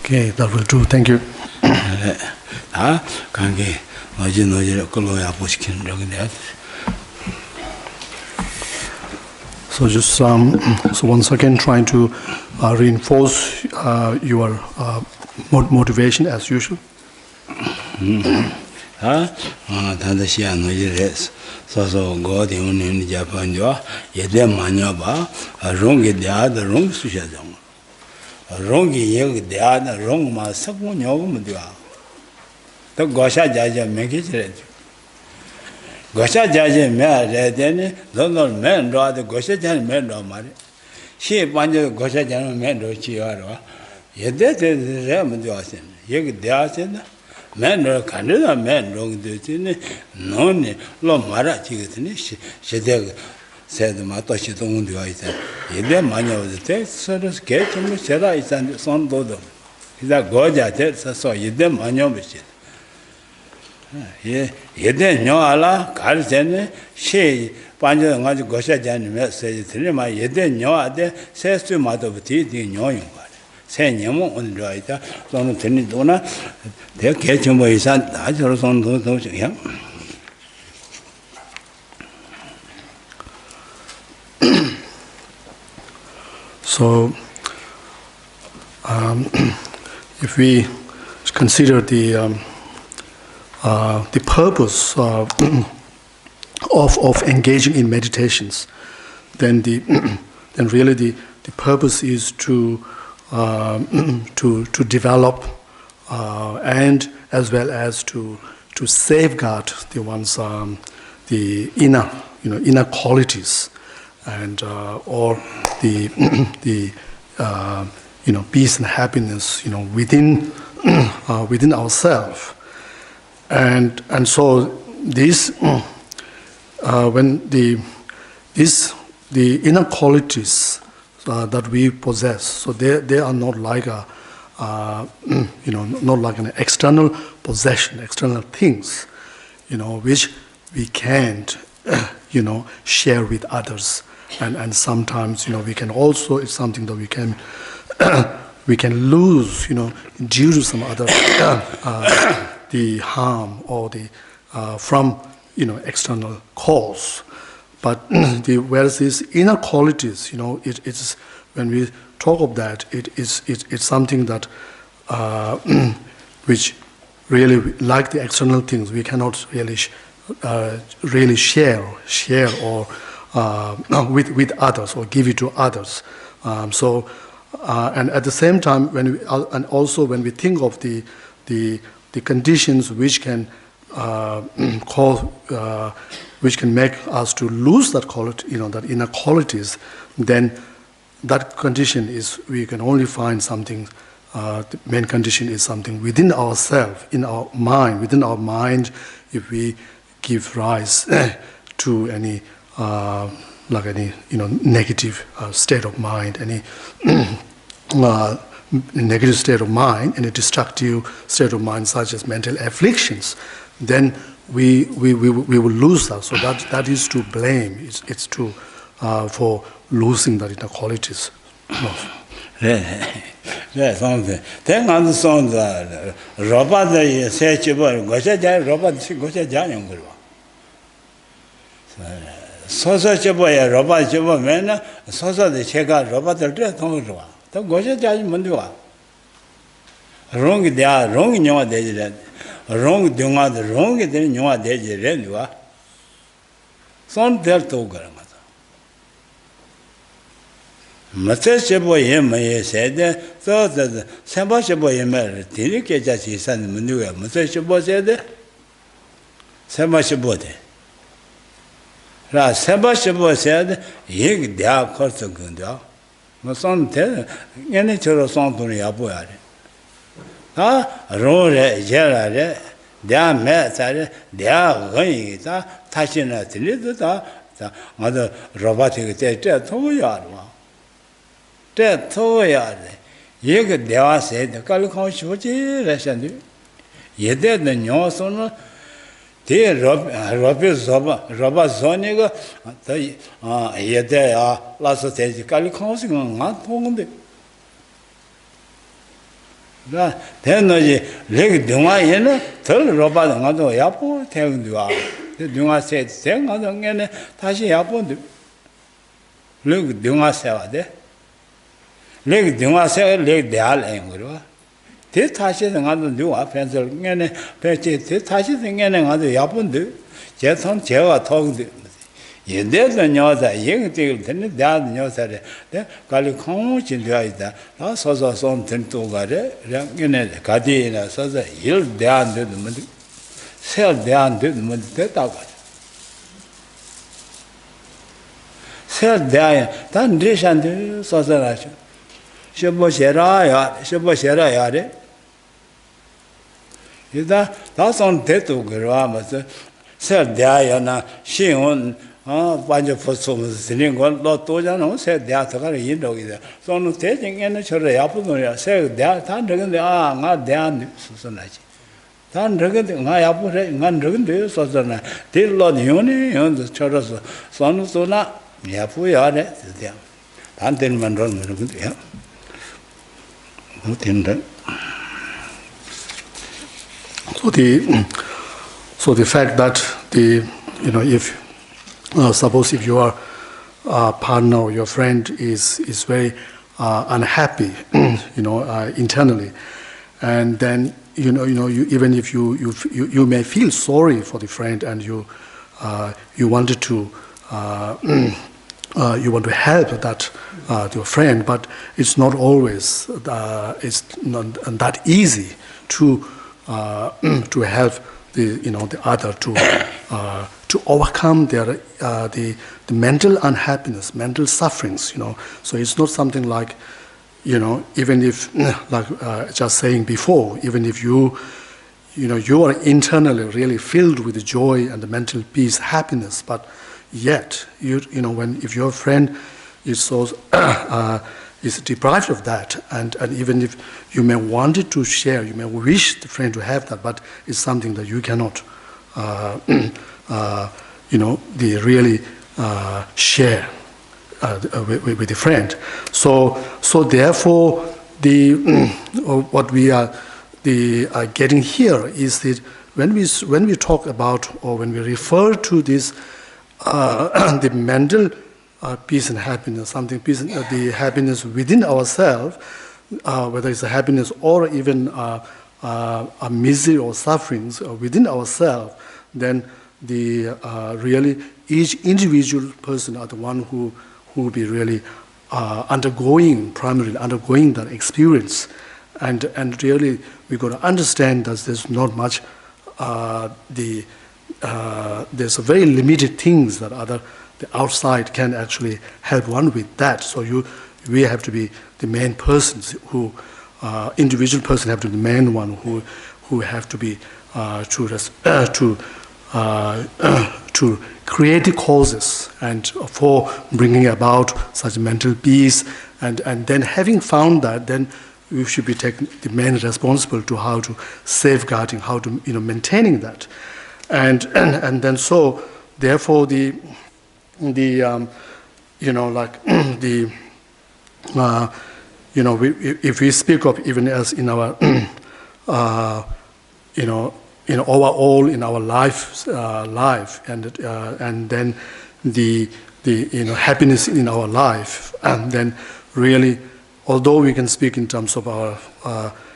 Okay, that will do. Thank you. So just so once again trying to reinforce your motivation as usual. So go the in Japan, ye dem manaba, a wrongy the other wrong socialism. A wrongy yeg the other wrong ma sakun yogumdua. The Gosha Jaja make it ready. Gosha Jaja mare, then Donald men draw the Gosha Jan men draw money. She wanted Gosha Jan men draw Chiara. Ye did the Ramaduasin. Yeg the Asin. Men or Canada men wrong the thing, none, Lo Mara Chigatini, she said the Matoshi don't do it. If the money of the text, so to sketch him, Shera is and son Dodo. Is that Goja text, so you them money of it. Ye then no Allah, Carsen, she, Panja and Gosha Jan says, my ye then no other says to Mat of teeth in knowing. Senyamo on the right, Don Tenidona, they're catching my son, I just on those young. So, if we consider the purpose of engaging in meditations, then really the purpose is to develop and as well as to safeguard the one's the inner qualities and or the peace and happiness within ourselves, and so this when the inner qualities that we possess, so they are not like not like an external possession, external things, which we can't share with others, and sometimes we can also, it's something that we can lose due to some other the harm or the from external cause. But whereas these inner qualities, it's when we talk of that, it's something that which really, like the external things, we cannot really share or with others or give it to others. And at the same time, and also when we think of the conditions which can cause. Which can make us to lose that quality, that inner qualities, then that condition is, we can only find something, the main condition is something within ourselves, in our mind, within our mind, if we give rise to any, negative state of mind, any negative state of mind, any destructive state of mind, such as mental afflictions, then we will lose that. So that is to blame. It's to for losing that inner qualities. No. Something. Then on the song, Robert said, Gosha, Robert, Gosha Jan. Sosa Chaboya, Robert Chabomena, Sosa the Cheka, Robert the Dress on the Gosha Jan Mundua. Wrong, they are wrong in your day. Wrong, do not wrong, then you are dead. You are. Son del Toga. Matchable may said, so that Sabashable Yemer, Tinike just son Manua, Matchable said, Sabashabote. Sabashable said, Yig dia Cortogunda. My son tell any choro song to the Abuari. Rore, Gerard, they are met, they are going, touching at the little mother robotic Toyard. That Toyard. You could dare say the Calico Shoji, Russian. You did the Nyoson, dear Robert Zoniga, yet there are lots of Calicos not only. 대노지 렉 등화에는 덜 로바는 가도 야포 태운도와 등화 세 생가도 게 다시 야포인데 렉 등화 세와 돼. 렉 등화 세렉 대알 앵거와. 대 다시 가도 누가 펜슬 게네 배치 대 다시 생게네 가도 야포인데 제선 제가 통데 예대서 녀자 얘기들 듣는 대한 녀자래 네 관리 공무진 되어 있다 나 서서 손 등도가래 그냥 가디나 서서 일 대한 데도 뭐 셀 대한 데도 뭐 됐다고 셀 대한 단 리산데 서서라죠 셔보셔라야래 이다 다선 대도 그러면서 셀 대야나 신원 완전 포스면서 되는 건 로또잖아. 새 대학가 인도기다. 손은 대중에는 저래 야부노야. 새 대학 다 저건데 나 대한 수선하지. 다 저건데 나 야부래 나 저건데 수선나. 딜로 니오네 연도 저러서 손은 쏘나 야부야래. 대한. 반대만 그러면 그래요. 뭐 된다. So the fact that if suppose if your partner or your friend is very unhappy, internally, and then even if you may feel sorry for the friend and you wanted to you want to help that your friend, but it's not always it's not that easy to help the other to overcome their the mental unhappiness, mental sufferings. So it's not something like even if like just saying before, even if you are internally really filled with joy and the mental peace, happiness, but yet if your friend is so is deprived of that, and even if you may want it to share, you may wish the friend to have that, but it's something that you cannot they really share with the friend. So therefore, what we are getting here is that when we talk about or when we refer to this the mental peace and happiness, the happiness within ourselves, whether it's a happiness or even a misery or sufferings within ourselves, then the really each individual person are the one who will be really primarily undergoing that experience, and really we got to understand that there's not much there's a very limited things that the outside can actually help one with that. So we have to be the main persons who individual person have to be the main one who have to be to create the causes and for bringing about such mental peace, and then having found that, then we should be taking the main responsible to how to safeguarding, how to maintaining that, and then so therefore if we speak of even as in our overall in our life and then the happiness in our life, and then really, although we can speak in terms of our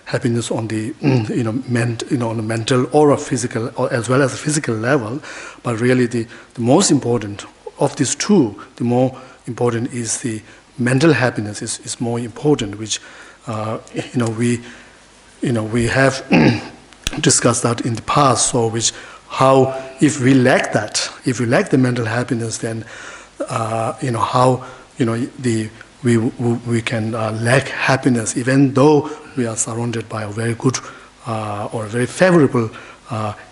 happiness on the on the mental or a physical or as well as a physical level, but really the most important of these two, the more important is the mental happiness is more important, which we have discussed that in the past. So how if we lack the mental happiness, then how we can lack happiness even though we are surrounded by a very good or very favorable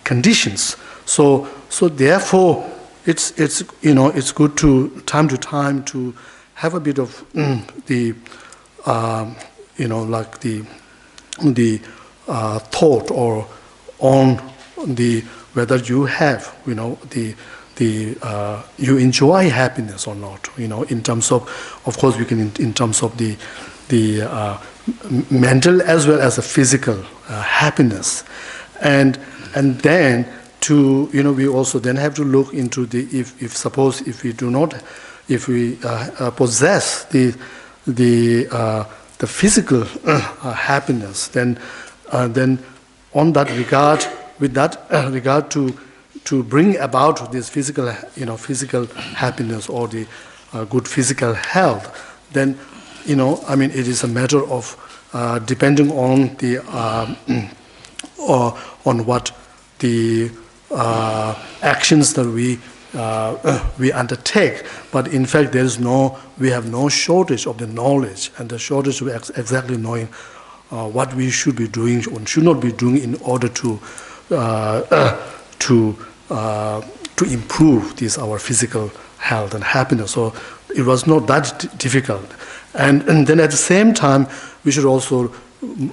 conditions. So therefore it's good to time to have a bit of the thought or on the whether you have you enjoy happiness or not, in terms of course we can in terms of the mental as well as the physical happiness, and then to we also then have to look into the if suppose if we possess the physical happiness, then on that regard, with that regard to bring about this physical physical happiness or the good physical health, then it is a matter of depending on the on what the actions that we undertake. But in fact, we have no shortage of the knowledge and the shortage of exactly knowing what we should be doing or should not be doing in order to improve our physical health and happiness. So it was not that difficult. And then at the same time, we should also,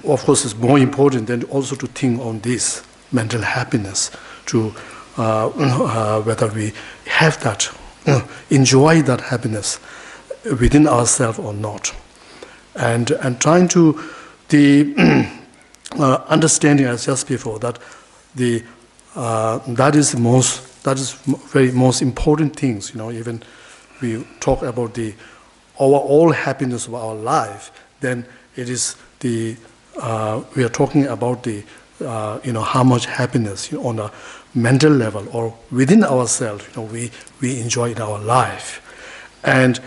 of course, it's more important than also to think on this mental happiness, to whether we have that, enjoy that happiness within ourselves or not, and trying to the understanding, as just before, that that is very most important things. Even we talk about the overall happiness of our life, then it is we are talking about the how much happiness on a mental level or within ourselves we enjoy in our life, and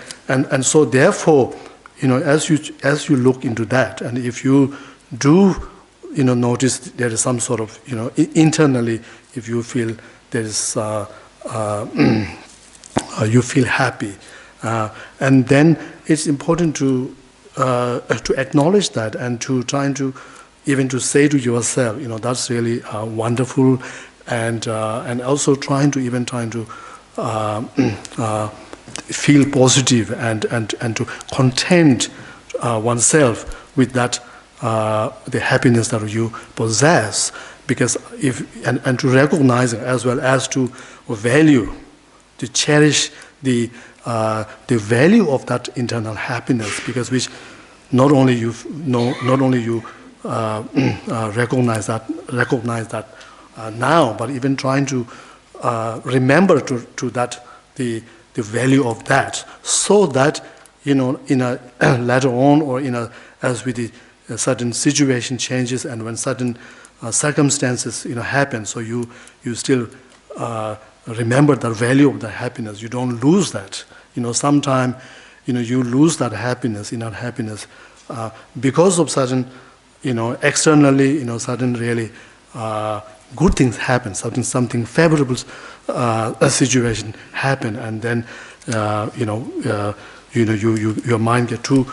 so therefore as you look into that, and if you do notice there is some sort of internally, if you feel there is you feel happy, and then it's important to acknowledge that and to trying to even to say to yourself, that's really wonderful, and also trying to feel positive and to content oneself with that the happiness that you possess, because and to recognize it as well as to value, to cherish the value of that internal happiness, because which not only you recognize that now, but even trying to remember to that the value of that, so that in a later on or as with the certain situation changes and when certain circumstances happen, so you still remember the value of the happiness. You don't lose that. Sometimes you lose that happiness, inner happiness, because of certain externally certain really good things happen, something favorable situation happen, and then your mind get too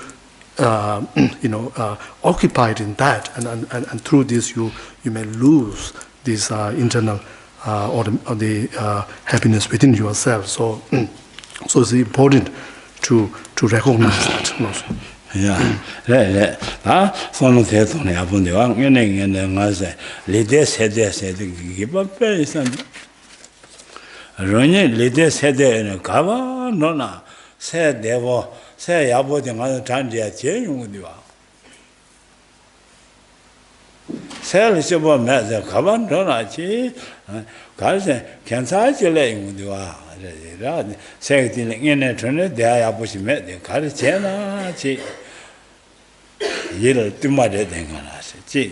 occupied in that, and through this you may lose this internal or the happiness within yourself. So it's important to recognize that. Yeah, sono teto ne apunde wa ngene ngase lede sede give up person. Ronye lede sede ne kaba nona se devo se yabo de ngase tandia che yungdiwa. Se le sebo meze kaba nona chi kalse kensa chele yungdiwa. Se ti ngene tone de yabo si me de kal chena chi ye를 뜸마대 된거나서 제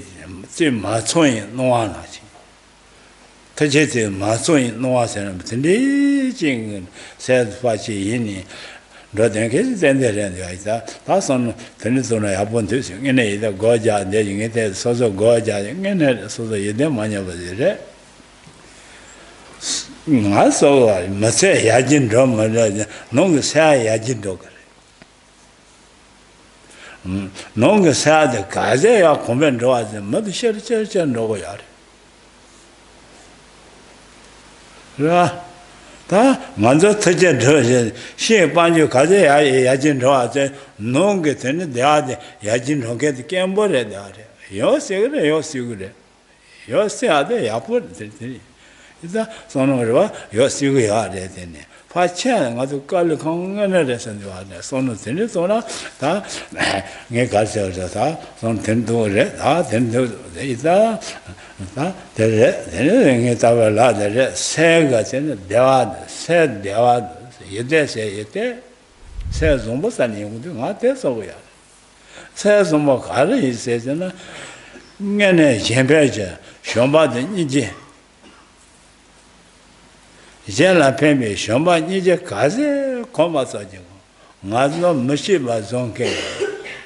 마촌이 놓아나지 대체제 마촌이 놓아서는 무슨 리징은 세드파치 이니 너된게 된대려야 있다 다선 되는도나 야본 되죠 얘네 이다 고자 내중에 대 소소 고자 얘네 소소 예대 많이 버지래 나서 마세 야진 좀 말이야 농 새 야진도 그래 농가 사대 가제야 공변 좋아지 뭐도 셔셔 놓고야 그래 다 먼저 터져 저 시반주 가제야 야진 좋아지 농게 되는 대아데 야진 농게 깨버려 대아래 요새 그래 요새아데 야포 되더니 이다 손으로 요 시고야 되네 파체 가도 깔 강연을 선도하네 손을 되네 손아 다 가서다 손 된도래 다 된도 이다 다 되네 답을 되네 새가 되네 대화 새 대화 예대세 예대 새 정보산이 용도 나대서야 새 정보 가를 있으잖아 내내 젬배제 쇼바든 이제 이제라 뱀이 쇼바 이제 가세 고마서지고 나도 무시바 zon게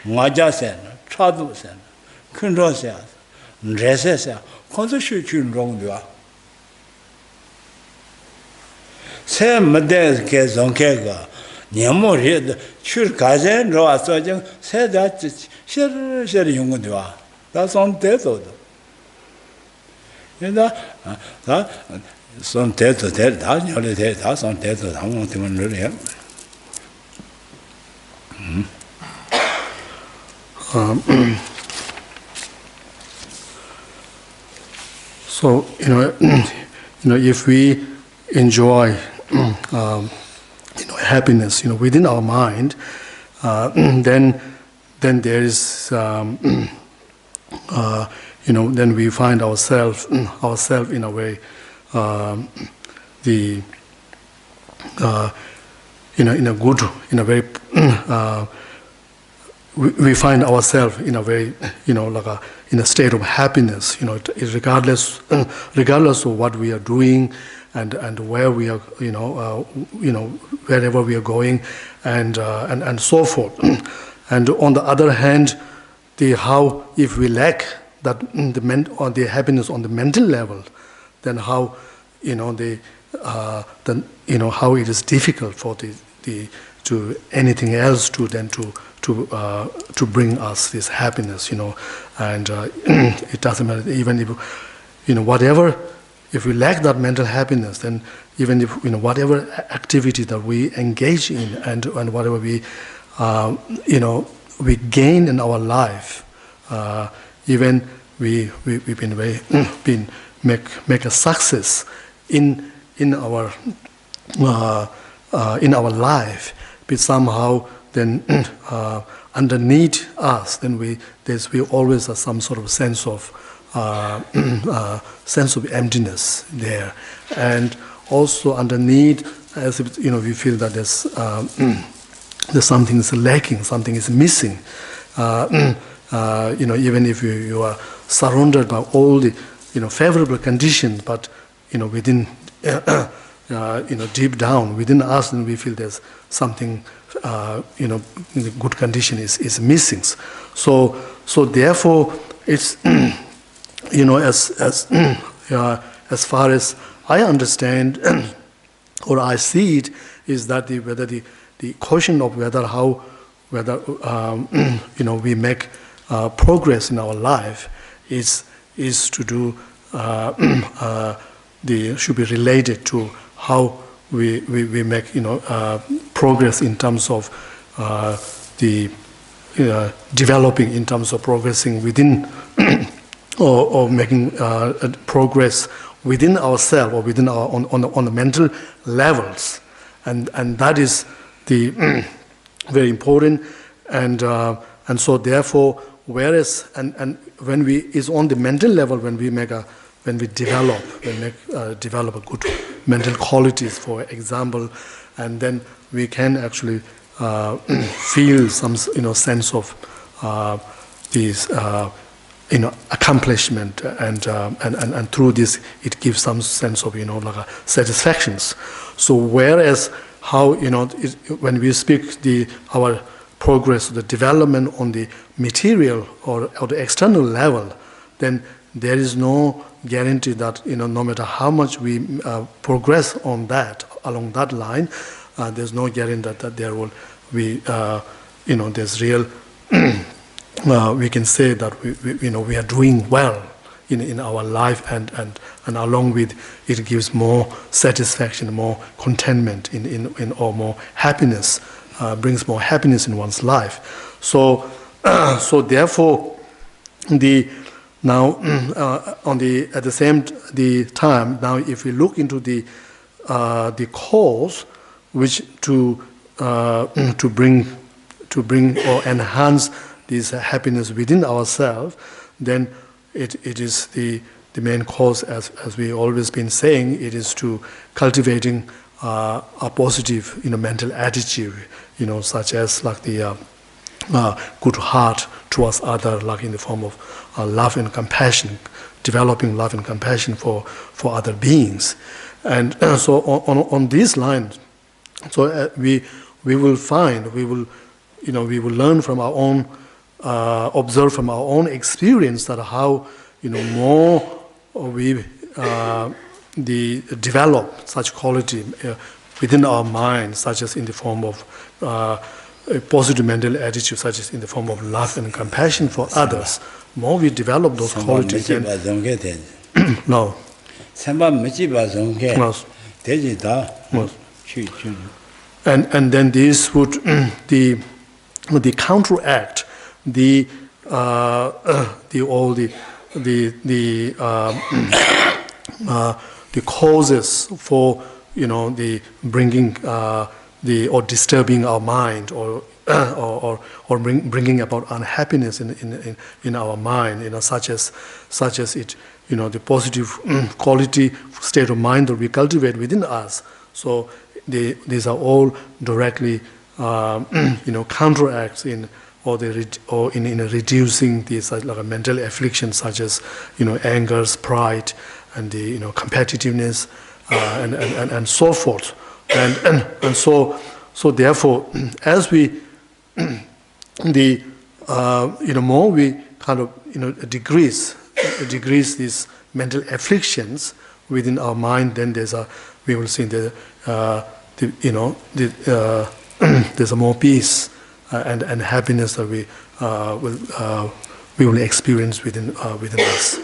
나자세 차도세 큰로세 레세세 컨디션 준롱도와 새 무대게 zon게가 녀모리 출 가세 로아서정 새다 셔셔 용도와 다 손대도도 얘다 다 손대도 다 녀를 다 손대도 아무 때문에 그래요. So if we enjoy happiness within our mind, then there is then we find ourselves in a way we find ourselves in a very in a state of happiness, regardless of what we are doing and where we are, wherever we are going, and so forth. And on the other hand, if we lack that the happiness on the mental level, then how how it is difficult for to anything else to bring us this happiness, and it doesn't matter even if whatever. If we lack that mental happiness, then even if whatever activity that we engage in and whatever we we gain in our life, even we've been make a success in our life, but somehow then underneath us, then we always have some sort of sense of emptiness there, and also underneath, as if we feel that there's something is lacking, something is missing. Even if you are surrounded by all the favorable conditions, but within deep down within us, then we feel there's something the good condition is missing. So therefore it's as far as I understand or I see it, is that whether the question of whether we make progress in our life is to do should be related to how we make progress in terms of the developing, in terms of progressing within or making progress within ourselves or within our on the mental levels, and that is the very important, and so therefore, whereas and when we is on the mental level, when we develop a good mental qualities, for example, and then we can actually feel some sense of these accomplishment, and through this it gives some sense of satisfactions. So whereas how when we speak our progress, the development on the material or the external level, then there is no guarantee that no matter how much we progress on that along that line, there's no guarantee that there will be there's real we can say that we are doing well in our life, and along with it gives more satisfaction, more contentment in or more happiness, brings more happiness in one's life. So therefore Now, at the same time, now if we look into the cause, which to bring or enhance this happiness within ourselves, then it is the main cause, as we always been saying, it is to cultivating a positive, mental attitude, such as like the good heart towards others, like in the form of love and compassion, developing love and compassion for other beings. And so on these lines, so we will learn from our own, observe from our own experience that how more we develop such quality within our mind, such as in the form of a positive mental attitude, such as in the form of love and compassion for others. More we develop those qualities. No. And then this would the counteract the causes for the bringing or disturbing our mind or bringing about unhappiness in our mind, such as it the positive quality state of mind that we cultivate within us. So these are all directly counteracts in reducing these like mental afflictions such as angers, pride, and the competitiveness and so forth. And so therefore, as we more we kind of decrease these mental afflictions within our mind, then we will see there's a more peace and happiness that we will experience within us.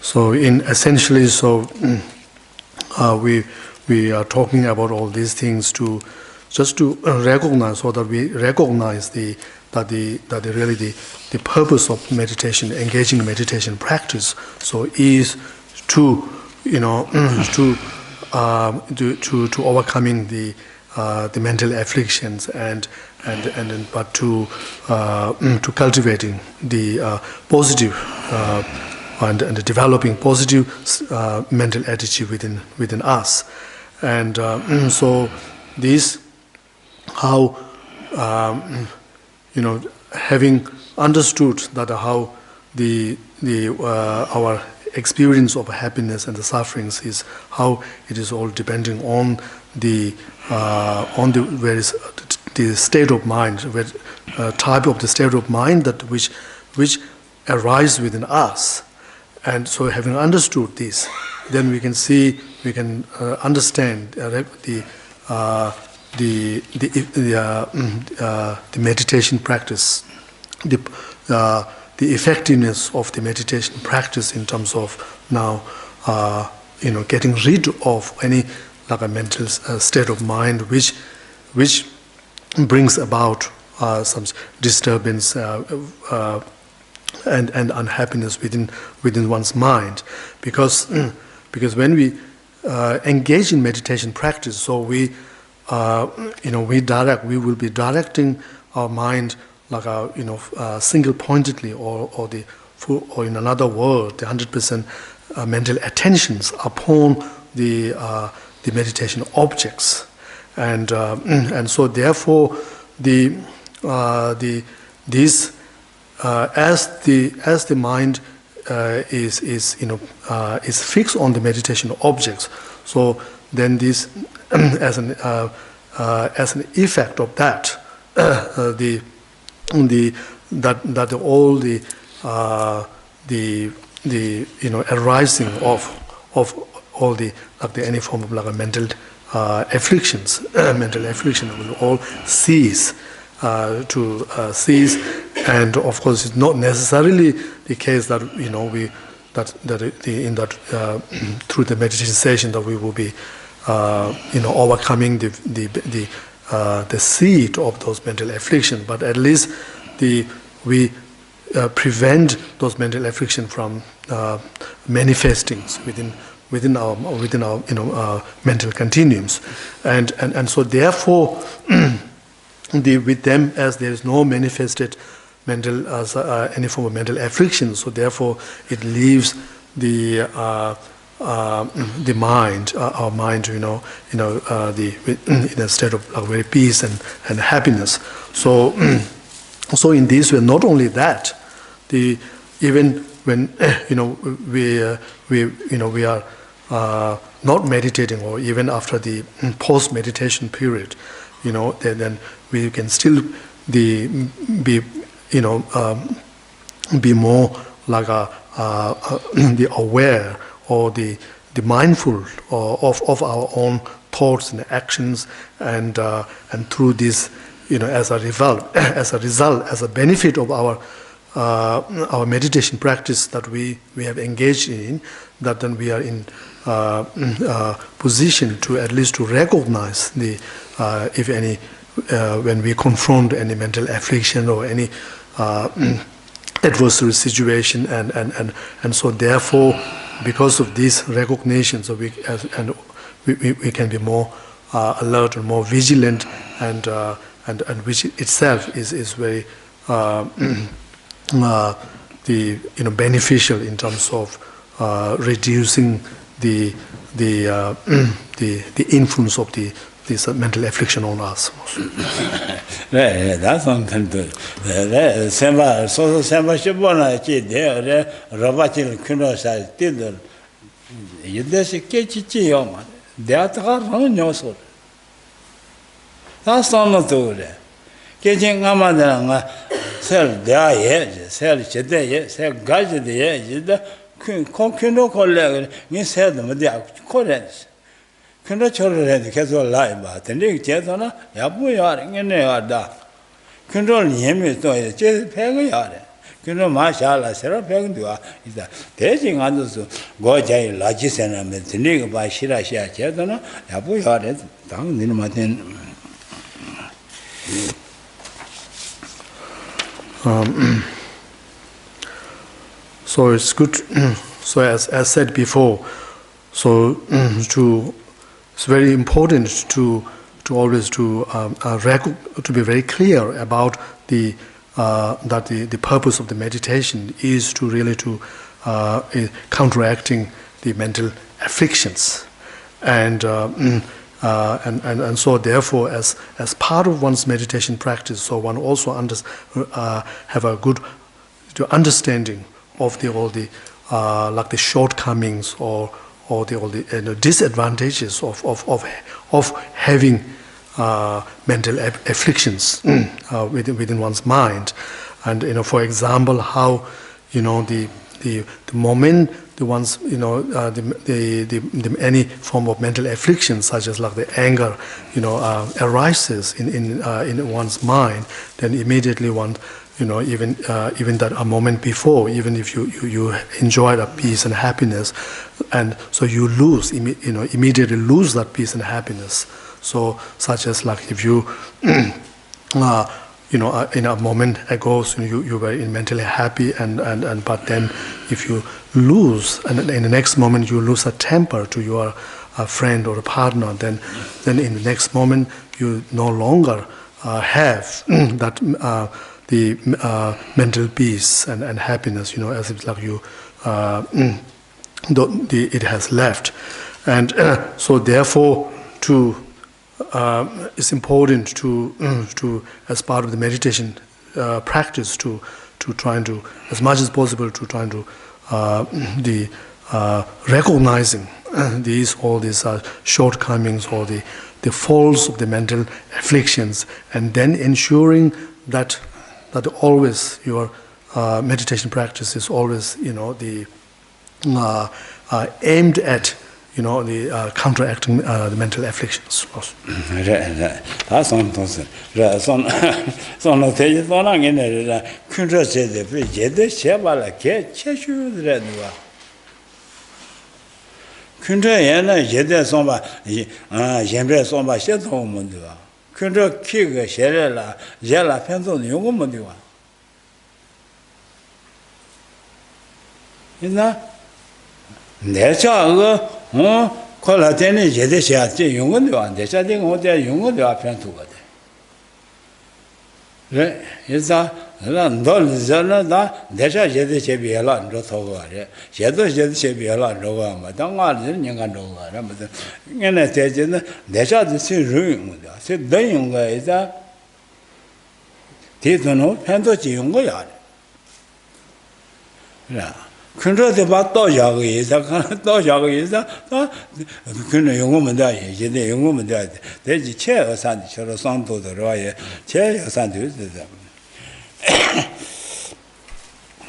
So essentially, we are talking about all these things just to recognize, so that we recognize that really the purpose of meditation, engaging in meditation practice, so is to overcoming the mental afflictions but to cultivating the positive and developing positive mental attitude within us, and so this how having understood that how our experience of happiness and the sufferings is how it is all depending on the various the state of mind, type of the state of mind that which arise within us, And so, having understood this, then we can see, we can understand the meditation practice, the effectiveness of the meditation practice in terms of now, getting rid of any like a mental state of mind which brings about some disturbance and unhappiness within one's mind, because when we engage in meditation practice, so we will be directing our mind like single pointedly, or in another word, the 100% mental attentions upon the meditation objects, and so therefore as the mind is fixed on the meditation objects, so then this as an effect of that, all the arising of all the any form of mental afflictions, mental affliction will all cease. Cease, and of course, it's not necessarily the case that through the meditation session that we will be overcoming the seed of those mental afflictions, but at least we prevent those mental afflictions from manifesting within our mental continuums, and so therefore. With them, as there is no manifested mental any form of mental affliction, so therefore it leaves the mind, our mind, in a state of very peace and happiness. So, so in this way, not only that, even when we are not meditating, or even after the post meditation period, then we can still be more like the aware, or the mindful of our own thoughts and actions, and through this, as a benefit of our meditation practice that we have engaged in, that then we are in position to at least to recognize the if any when we confront any mental affliction or any adversary situation, and so therefore, because of this recognition, so we can be more alert and more vigilant, and which itself is very beneficial in terms of reducing the influence of this mental affliction on us. That's on Kandu. Semba, so Semba Shibona, Rabachil Kunosa, Tiddle. You desi Kechi Yoma. They are on your soul. That's not to it. Catching Amadanga, sell their edge, sell Chede, sell Gaji the edge, the Kuno colleague, you said them, they are correct. Kuno children, the casual lie, but the Nick Jetona, Yabu yarding in the Yada. Kuno Yemi, Peg yard. Kuno Mashala, Sarah Pegdua is that taking others to go Jay Lodges and the Nick by Shira Jetona, Yabu yard, down in Martin. So it's good. So as said before, so it's very important to always to be very clear about that the purpose of the meditation is to really to counteracting the mental afflictions, and so therefore as part of one's meditation practice, so one also have a good understanding of all the like the shortcomings or all the disadvantages of having mental afflictions within one's mind, and for example how the the moment the one's the any form of mental affliction, such as like the anger, arises in one's mind, then immediately one, even that a moment before, even if you enjoy that peace and happiness, and so you lose, immediately lose that peace and happiness. So such as like if you in a moment ago, you were mentally happy, and but then if you lose, and in the next moment you lose a temper to your friend or a partner, then in the next moment you no longer have that the mental peace and happiness, as if like you it has left, and so therefore it's important to as part of the meditation practice to trying to, as much as possible, to trying to recognizing all these shortcomings or the faults of the mental afflictions, and then ensuring that always your meditation practice is always aimed at the counteracting the mental afflictions. That's on those. So no take so long in the country said the Jede Shabala get Cheshu the Red. Country and Jede Somba, Jembre Somba shed home Mundua. Country Kig Sherella, Jella Penson, Yungumundua. In that? 내가 콜라테니 제대시아지 용건도 안 되자 된 어디 용건도 앞에 두거든. 네, 그래서 너는 내가 제대시비라 너 더거래. 제대시비라 너가 뭐 당가는 인간 너가 무슨 얘네 대제는 내가 지시 ruim다. 세 대용가 이자 대도는 편도지 용거야. 야. 근데 봤다 야고 이사 또 야고 이사 근데 영어면 돼 이제 영어면 돼 대지 최어산 저로 상도도 로에 최어산도 있어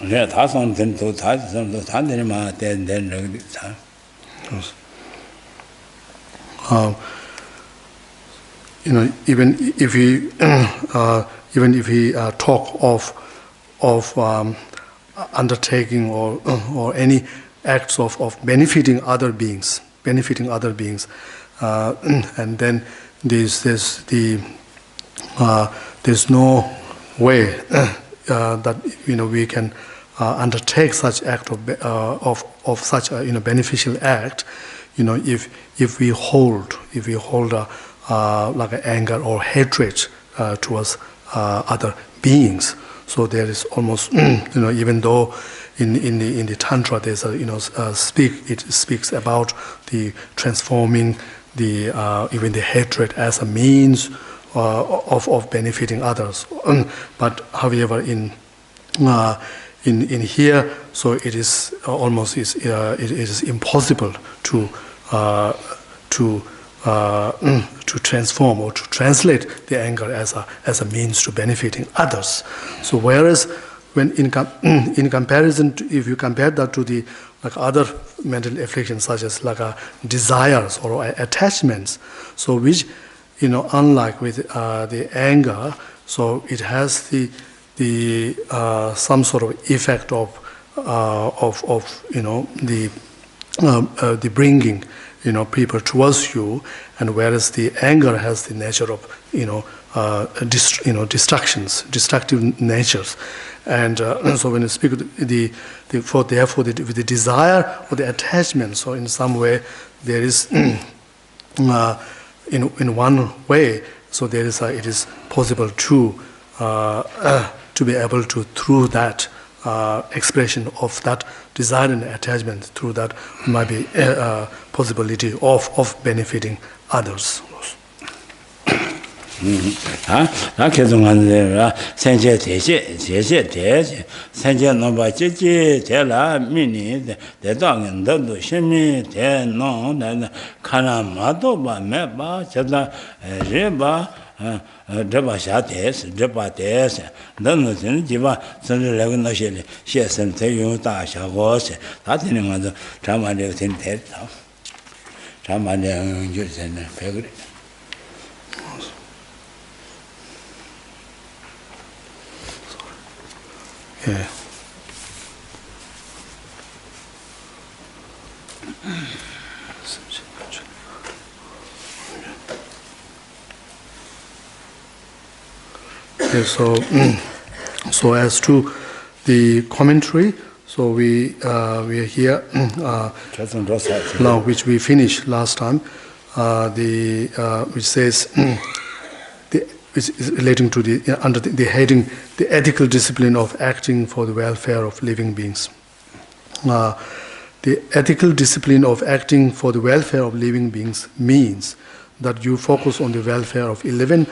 내가 다선 된도 다선도 단들만 된 자 even if we talk of undertaking or any acts of benefiting other beings, and then there's no way that we can undertake such act of such a beneficial act, if we hold like an anger or hatred towards other beings. So there is almost, even though in the Tantra there's it speaks about the transforming even the hatred as a means of benefiting others. But however, in here, so it is almost it is impossible to transform or to translate the anger as a means to benefiting others. So whereas when in comparison to, if you compare that to the like other mental afflictions such as like desires or attachments, so which unlike with the anger, so it has the some sort of effect of the bringing people towards you, and whereas the anger has the nature of destructive natures, and so when you speak with the desire or the attachment, so in some way there is in one way, so there is it is possible to be able to, through that expression of that desire and attachment, through that might be possibility of benefiting others. 나 계속하는데 생제 제시 생제 넘바 제지 대라 미니 대당은 너도 심이 대노 나는 카나 마도 바 매바 저다 레바 drapa sha des, drapa des, then jiva, send the level no shell, she has sent you da sha was, that in another Chama de Tinted, Chama de Jus and Peggy. Yeah. Okay, so as to the commentary, so we are here now, which we finished last time, which says which is relating to the under the heading the ethical discipline of acting for the welfare of living beings. The ethical discipline of acting for the welfare of living beings means that you focus on the welfare of 11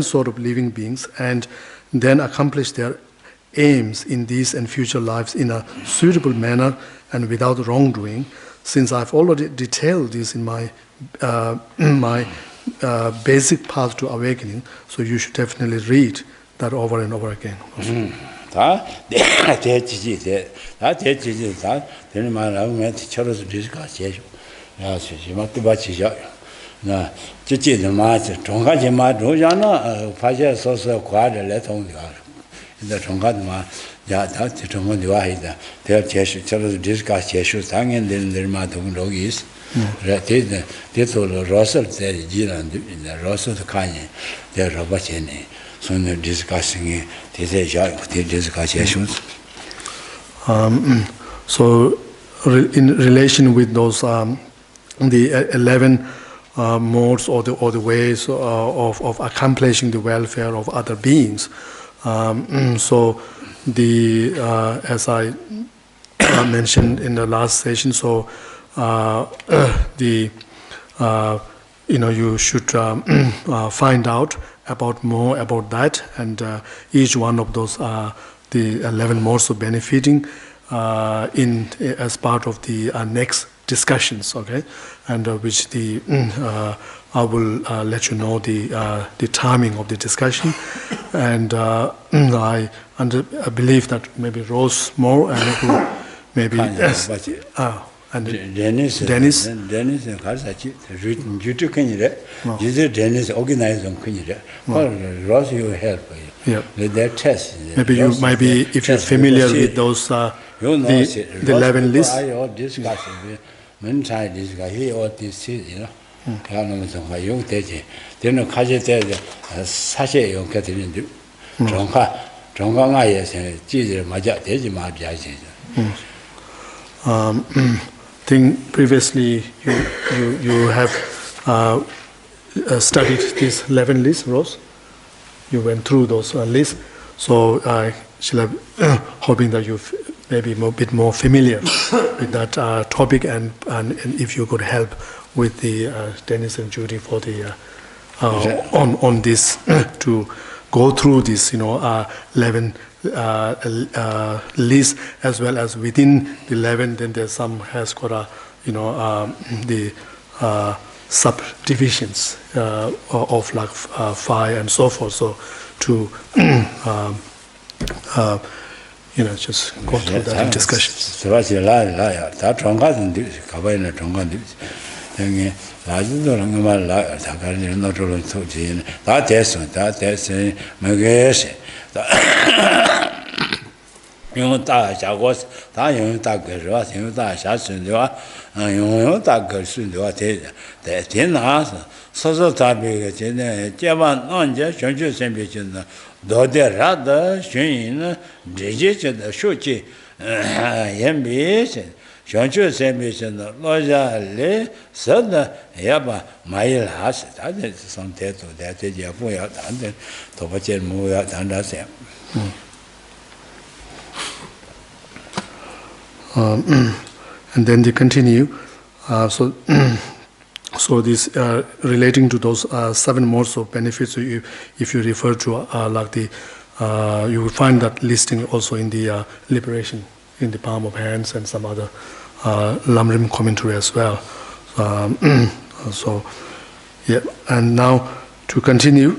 sort of living beings and then accomplish their aims in these and future lives in a suitable manner and without wrongdoing. Since I've already detailed this in my basic path to awakening, so you should definitely read that over and over again. So in relation with those the 11 modes or the ways of accomplishing the welfare of other beings, so the as I mentioned in the last session, so you should find out more about that, and each one of those the 11 modes of benefiting as part of the next discussions, okay, and which I will let you know the timing of the discussion, and I believe that maybe Rose more and who maybe and Dennis Dennis organized Rose you help with their test. Maybe you might be, if you're familiar with those the 11 lists. He or this, you know, then Kaja Sasha, you get it into Jonga, Jesus, Maja, I think previously you have studied these 11 lists, Rose. You went through those lists, so I shall have hoping that you've maybe a bit more familiar with that topic, and if you could help with the Dennis and Judy for the on this to go through this 11 list, as well as within the 11 then there's some has got a the subdivisions of like 5 and so forth, so to just go through that discussion. And then they continue. So this relating to those 7 modes of benefits. So if you refer to like the, you will find that listing also in the Liberation in the Palm of Hands and some other Lam Rim commentary as well. So yeah, and now To continue,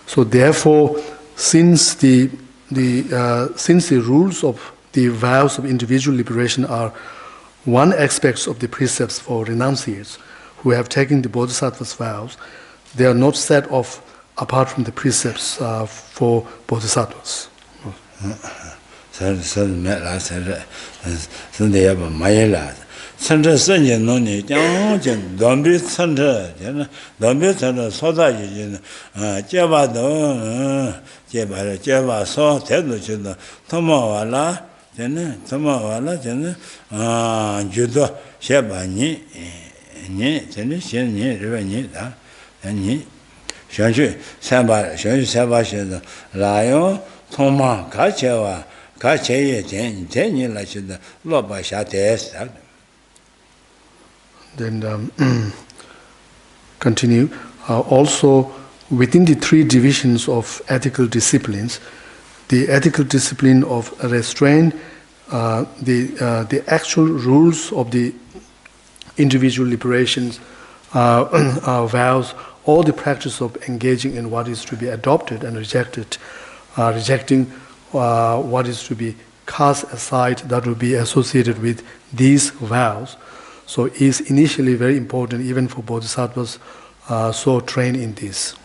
so therefore, since the rules of the vows of individual liberation are one aspect of the precepts for renunciates who have taken the Bodhisattva's vows, they are not set off apart from the precepts for Bodhisattvas. Center Sanjay Noni, Janjan, Dombi Center, Dombi Center, Soda, Java, Java, so, Tedu, Tomawala, Tomawala, Judo, Shebani, Ni, Reveni, and Ni, Shanju, Samba, Shanju, Lion, Toma, Kachewa, Kache, 10 years like the Loba Shates. Then continue. Also, within the three divisions of ethical disciplines, the ethical discipline of restraint, the actual rules of the individual liberations, vows, or the practice of engaging in what is to be adopted and rejected, rejecting what is to be cast aside that will be associated with these vows. So is initially very important even for Bodhisattvas so trained in this.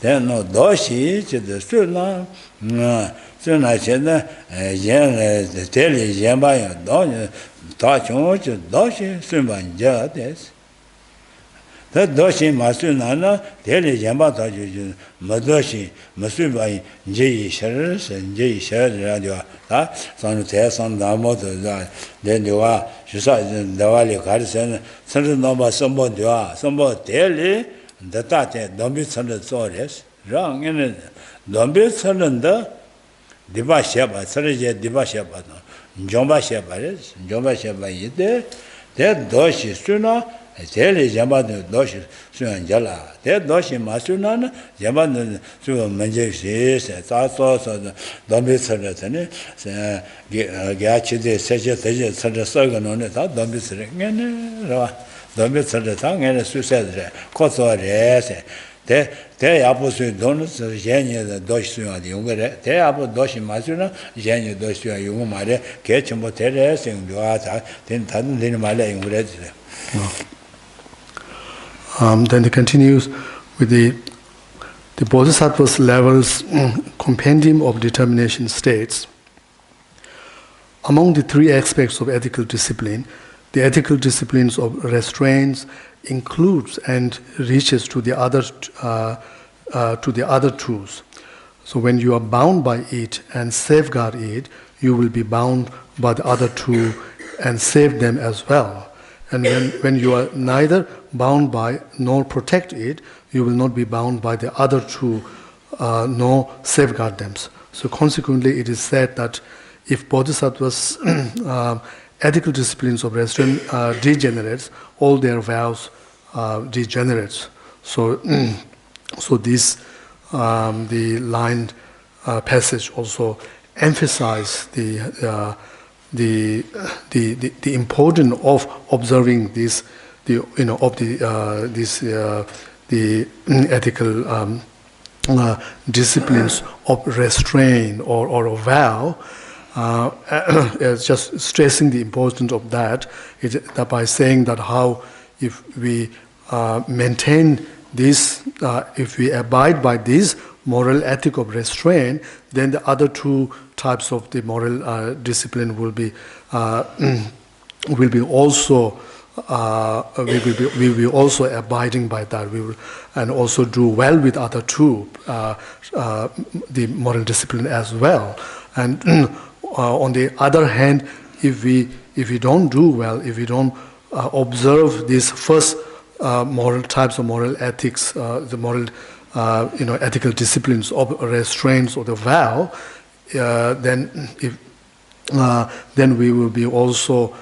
No doshi the sula suna chena yen tele yamba don tachon doshi sumbanja des the doshi masunana tele yamba taju madoshi masubai je shar je shar radio ta sanu te san damo da then you are shusa dawali karsen san no ba sombo dia sombo tele the tate don't be sores wrong in it don't be the diva sheba sarje diva sheba jomba sheba is jomba sheba ide that doshi suna tele jamba doshi suan jala that doshi masuna jamba su manje se ta so don't be sarne gachi de seje seje sarja saga ne ta don't be sarne ra don't be sarne and suicide Kosoare. Te aposu donus, Genia the Doshua the younger, Te apo Doshi Masuna, Genia Doshua Yumare, Ketchumbo Teres, and Duata, then Tadin Mala in red. Then it continues with the Bodhisattva's levels compendium of determination states. Among the three aspects of ethical discipline, the ethical disciplines of restraints includes and reaches to the other truths. So when you are bound by it and safeguard it, you will be bound by the other two and save them as well. And when you are neither bound by nor protect it, you will not be bound by the other two nor safeguard them. So consequently, it is said that if Bodhisattvas ethical disciplines of restraint degenerates, all their vows degenerates. So this the line passage also emphasize the importance of observing this, the ethical disciplines of restraint or of vow. Just stressing the importance of that, that by saying that how if we maintain this, if we abide by this moral ethic of restraint, then the other two types of the moral discipline will be also we will be also abiding by that. We will and also do well with other two the moral discipline as well. And on the other hand, if we don't do well, if we don't observe these first moral types of moral ethics, the moral ethical disciplines of restraints or the vow, then we will be also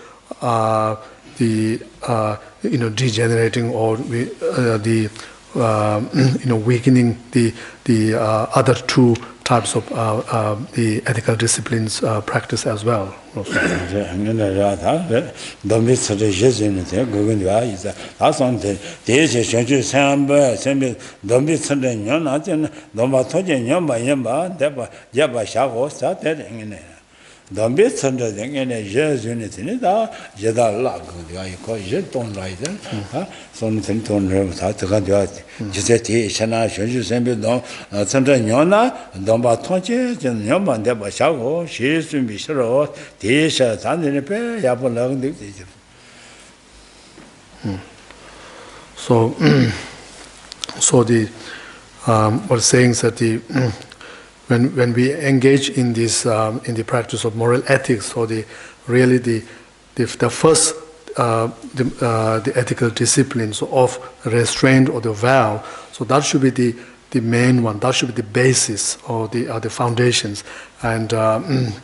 degenerating or weakening the other two types of the ethical disciplines practice as well. Don't be Sandra and a jazz unit in it, Jeda Lag, I call Jet on Rider, something to Rata, Gisetti, Shana, Shonju Sembi, Sandra Yona, Domba Tonche, and Yoman de Bashago, she is to be sure, Tisha, Tandin repair, Yapon. So the what saying that the when we engage in this in the practice of moral ethics, so the first the ethical disciplines of restraint or the vow, so that should be the main one. That should be the basis or the foundations, and on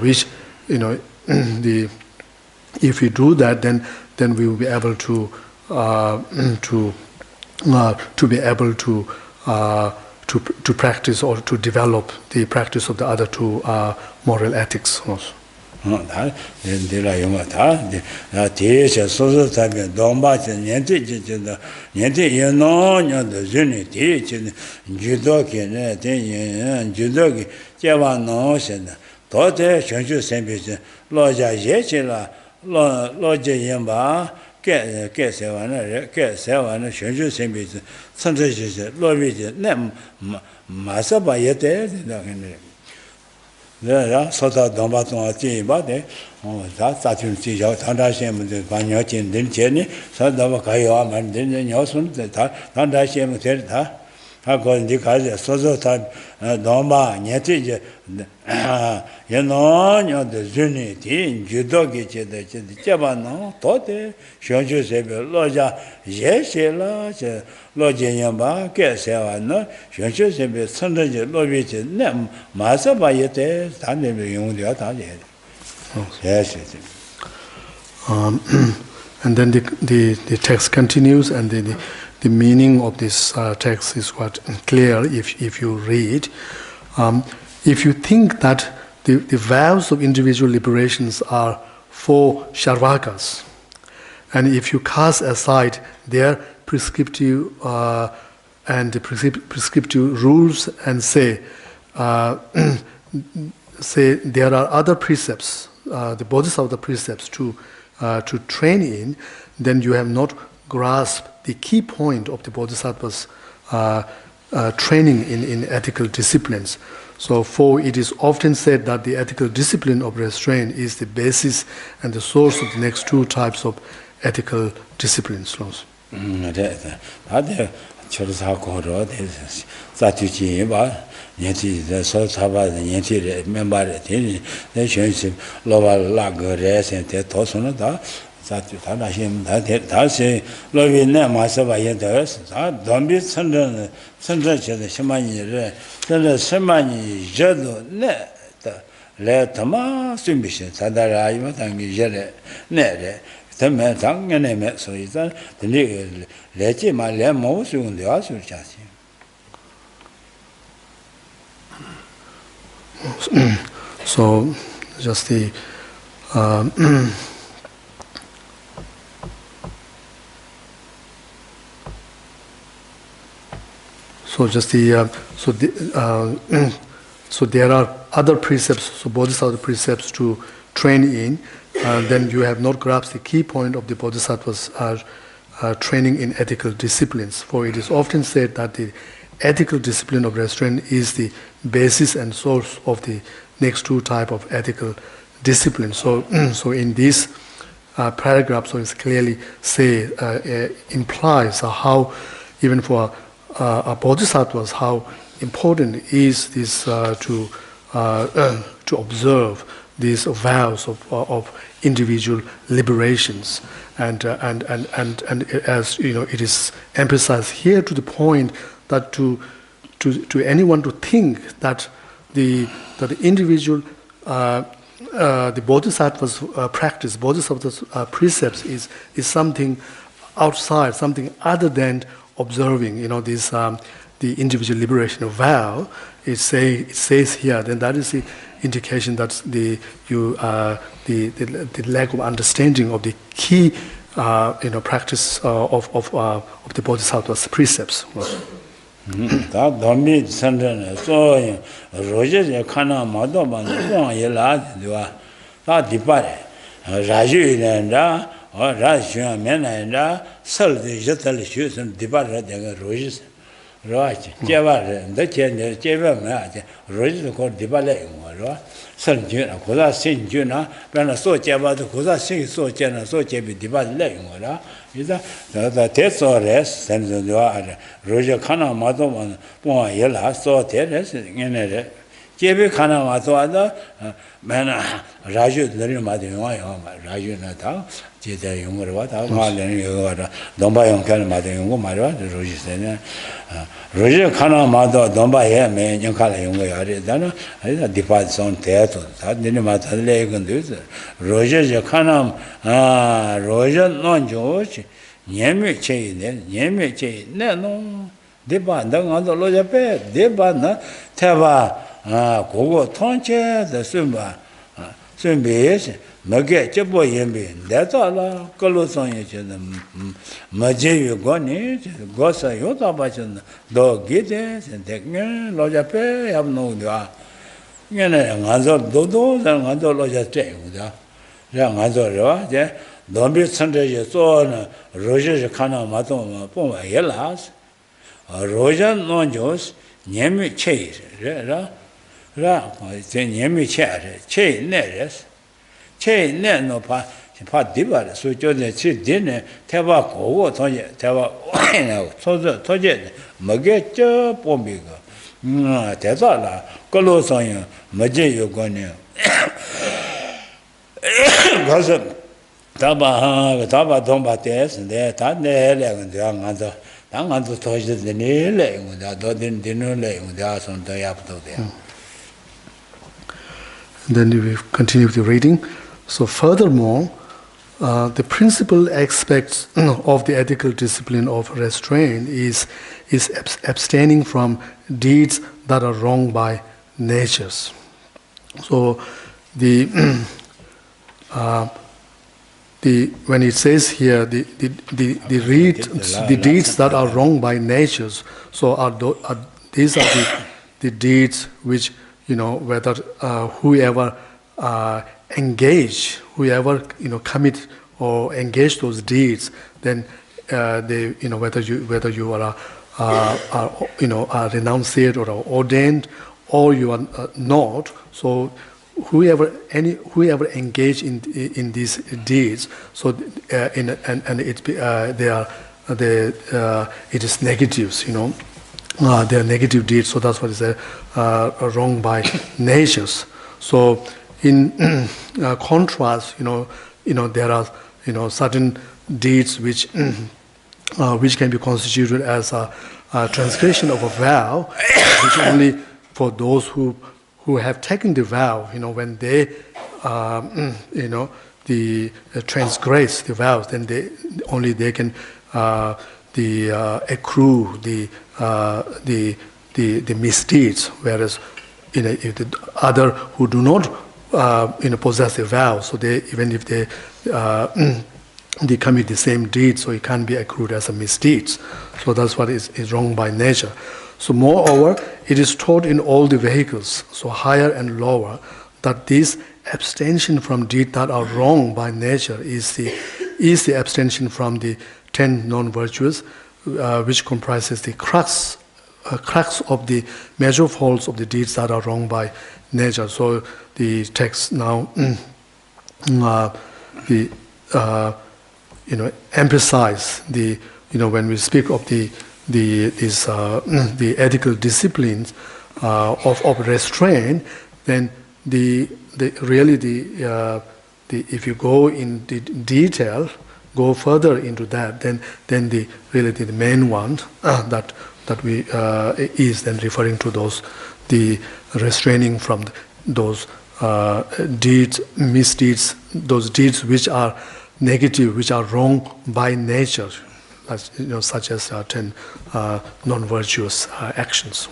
which if we do that, then we will be able to be able to practice or to develop the practice of the other two moral ethics also. Get seven, Shunju Simbis, Sandraj, Lovij, Nem, Masaba Yete, Sota Dombaton, Bade, that's that you see out Tandashim, the Banyotin, Din Jenny, Sadavakayo, and Din Yosun, the Tandashim, Terta. I go in the Kazi, Sozo time, Domba, Yeti, the Zuni, Judogi, the Chabano, Tote, Shonju Sebe, Loja, Yeshela, Loja Yamba, Kesavano, Shonju Sebe, Sunday, Lovich, Nem, Masa Bayete, Tandem, Yundia. Yes. And then the text continues, and the meaning of this text is quite clear if you read. If you think that the vows of individual liberations are for Sharvakas, and if you cast aside their prescriptive and the prescriptive rules and say there are other precepts, the Bodhisattva precepts to train in, then you have not grasped the key point of the Bodhisattvas training in ethical disciplines. So, for it is often said that the ethical discipline of restraint is the basis and the source of the next two types of ethical disciplines. 다시 로빈네 마서바에 더서 돈비 선전체 심만이를 선전 심만이 저도 네다 레타마 숨비신 사다라 이마 당기 제레 네레 때문에 당연히 소이자 근데 레지마 레모 수운데 와서 자시 So just the so there are other precepts, so Bodhisattva precepts to train in. Then you have not grasped the key point of the Bodhisattvas training in ethical disciplines. For it is often said that the ethical discipline of restraint is the basis and source of the next two type of ethical disciplines. So in this paragraph, so it's clearly implies how even for Bodhisattvas, how important is this to observe these vows of individual liberations, and as you know, it is emphasized here to the point that to anyone to think that the individual the Bodhisattva's practice, Bodhisattva's precepts is something outside, something other than observing, you know, this the individual liberation of vow. It says here, then that is the indication that the lack of understanding of the key practice of the Bodhisattva's precepts. 다 도미 선전에 소인 로제제 카나 마도만 공예라 되와 다 디바레 라주이는다 라주야 면는다 설디 jet을 쉬선 디바레 되가 로지스 로아치 제바레 너체네 제바마 로지도 거 디바레 뭐로 설주나 고다 신주나 변나 소제바도 고다 신 소제나 소제비 디바레 뭐라 이자 다 대소레스 센조와 로제 카나 마도만 뭐 예라 소테레스 네네 제비 카나 마도아다 맨나 라주 너리 마도요 라주나 다 제대 용어로 와다 말레는 요거라 domba용 칸 마도 용거 말아 로지세네 로제 카나 마도 dom바에 매년 칼 용거 야리다나 아니다 디파선 대도 다 니네 마달레 근데 로제 카나 로제 논조치 예매 체이네 예매 체이 네노 데바 당한도 로제페 데바나 테바 고고 통체의 숨바 숨비에서 먹게 접어 예매 내다라 걸로선에 저는 마제유고니 고사 요다바전 도 기대 선택면 로제페 합노도아 얘네 간서 도도 간서 로제페 우다 간서로 이제 non virtuous sono roje kana mato po yelas roja non-virtuous nyemi che ra se nyemi che neres che ne no pa diba so jode chi dine teba go toje teba toje mage cho pombiga tesa la kolo sonya maje yogone gaza Taba domba tes, ne ta ne le nganda nganda toje de ne le nganda do din le nganda son da yap do de. Then we continue with the reading. So furthermore, the principal aspects of the ethical discipline of restraint is abstaining from deeds that are wrong by natures. So when it says here the deeds that are wrong by natures, so these are the deeds which, you know, whether whoever commit or engage those deeds, then they, you know, whether you are renunciate or ordained or you are not, so whoever engage in these deeds, so it is negatives, you know, they are negative deeds. So that's what is wrong by natures. So in contrast, you know there are, you know, certain deeds which can be constituted as a transgression of a vow, which only for those who have taken the vow, you know, when they, transgress the vows, then they can accrue the misdeeds. Whereas, you know, if the other who do not, possess the vow, so even if they commit the same deed, so it can't be accrued as a misdeeds. So that's what is wrong by nature. So moreover, it is taught in all the vehicles, so higher and lower, that this abstention from deeds that are wrong by nature is the abstention from the 10 non-virtuous, which comprises the crux of the major faults of the deeds that are wrong by nature. So the text now emphasize the, when we speak of the ethical disciplines of restraint, then if you go in the detail, go further into that, then the really the main one that we is then referring to those the restraining from those deeds, misdeeds, those deeds which are negative, which are wrong by nature, as, such as 10 non-virtuous actions.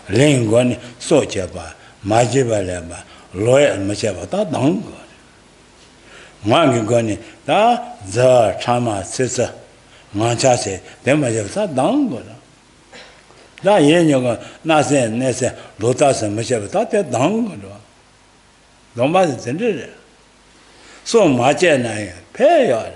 Lingoni sochaba, majibalaba, loyal machaba, dongo. Mangoni, da, the chama, sister, manchase, then majabsa, dongo. Da yenyoga, nasen, nese, lotas and machaba, dongo. Domba is in so much and I pay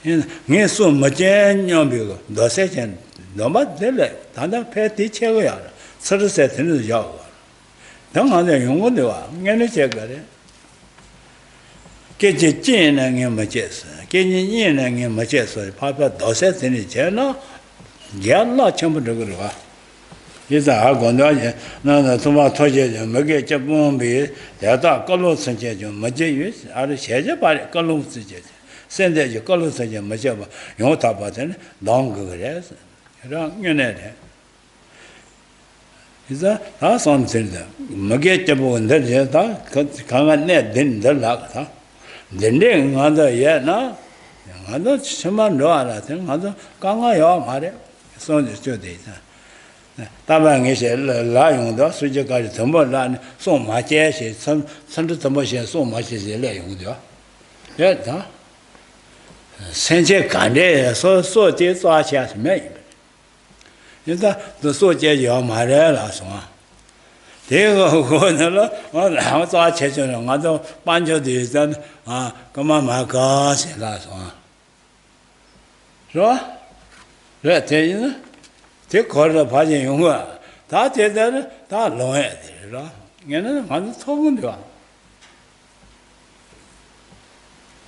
in so much and young, the second. Domba dele, Tanda pay teacher, sort of set in the job. Don't under young do, any checker. Get your chin and your matches, get your yin and your matches, Papa Dosset in the channel, get a lot of chamber. Is a Hagonda, no, Toma Toja, Magate Bombi, the other colors and Judge, Majus, are the Shaja by columns. Send that your colors and your Majaba, your top button, don't go there. Is that something that Magetabu and that can't net then the luck. Then other yet now, other Shaman Doa, other Kanga Mare, so the studies. Tabang is a lion, thus we just got a tumble line so much as some motion so much as a lion. Yet, huh? Sense Kande, so this was just made. Is that the soldier of Marella? They go, I was a chesson, another bunch of these, then, come on, my gosh, last one. So, let's tell you, take call the party, you were. That is that long, you know, I'm talking to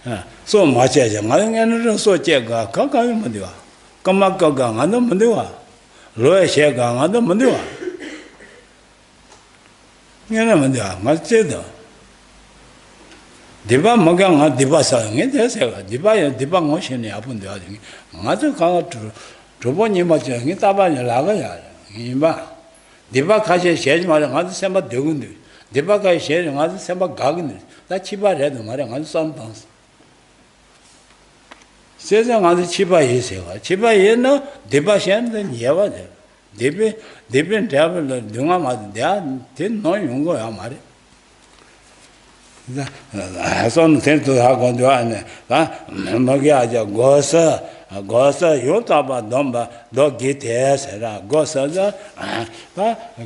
her. So much as a mother and so check, Kaka, come up, Gagang, and the Mandua. Loy Shagang, and the Mandua. You know, Mandua, must say though. Diva Magang, Diva sang it, Diva motion upon the other. Mother can't Truboni much, Gitaba, Lagaya, Imba. Diva Kashi shares my other Samba Dugundu. Diva Kai shares another Samba Gagan. That Chiba read the mother and some pounds. Says another Chiba is Chiba, no, Diva Shan, then Yava there. Dibin travel, Dungama, there didn't know you go, Amari. I saw things to have gone to an Magia Gosa, Yotaba, Domba, dog get yes, Gosa,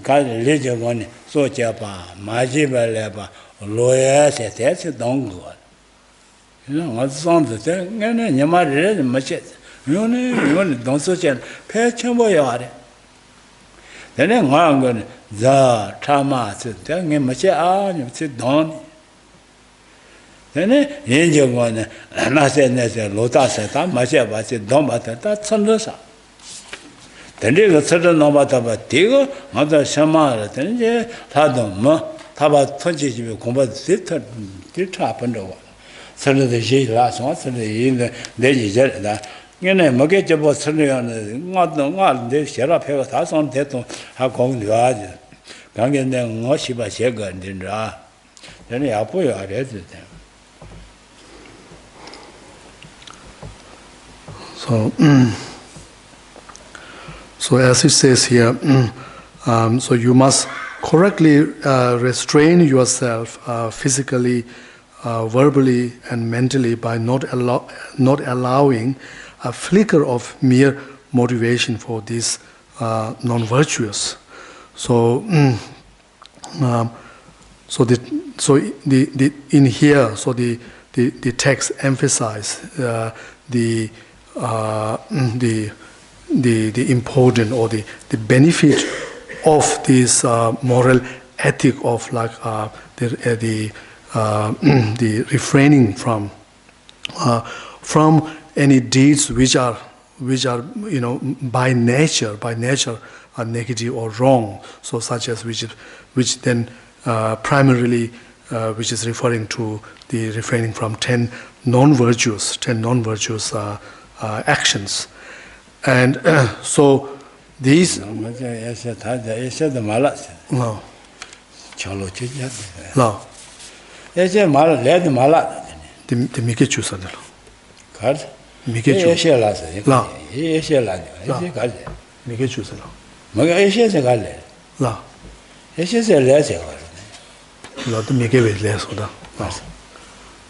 kind of one, so chapa, Majiba leba, lawyers, that's a dongo. You know, what's something, and you might read the machete. You only don't such a patch of boy. Then I'm going the Tama, tell me, Machete, you sit down. Then angel one, and I said, Lotus, Machete, said, don't matter, that's Sandusa. Then they got certain number of a tigo, mother Shama, then they had them, Taba 20 combat did happen over. Suddenly the G last one, suddenly in the day that. You know, Magate about Sunday on not they shut up here, that's on that how come the other. Can't get them more Shiba Shaga and then draw. Then I put your head to them. So as it says here, so you must correctly restrain yourself physically, verbally, and mentally by not allowing a flicker of mere motivation for this non-virtuous. So, in here, so the the text emphasize the important or the benefit of this moral ethic of the refraining from any deeds which are by nature are negative or wrong. So such as which then primarily which is referring to the refraining from 10 non-virtuous actions. And so these no.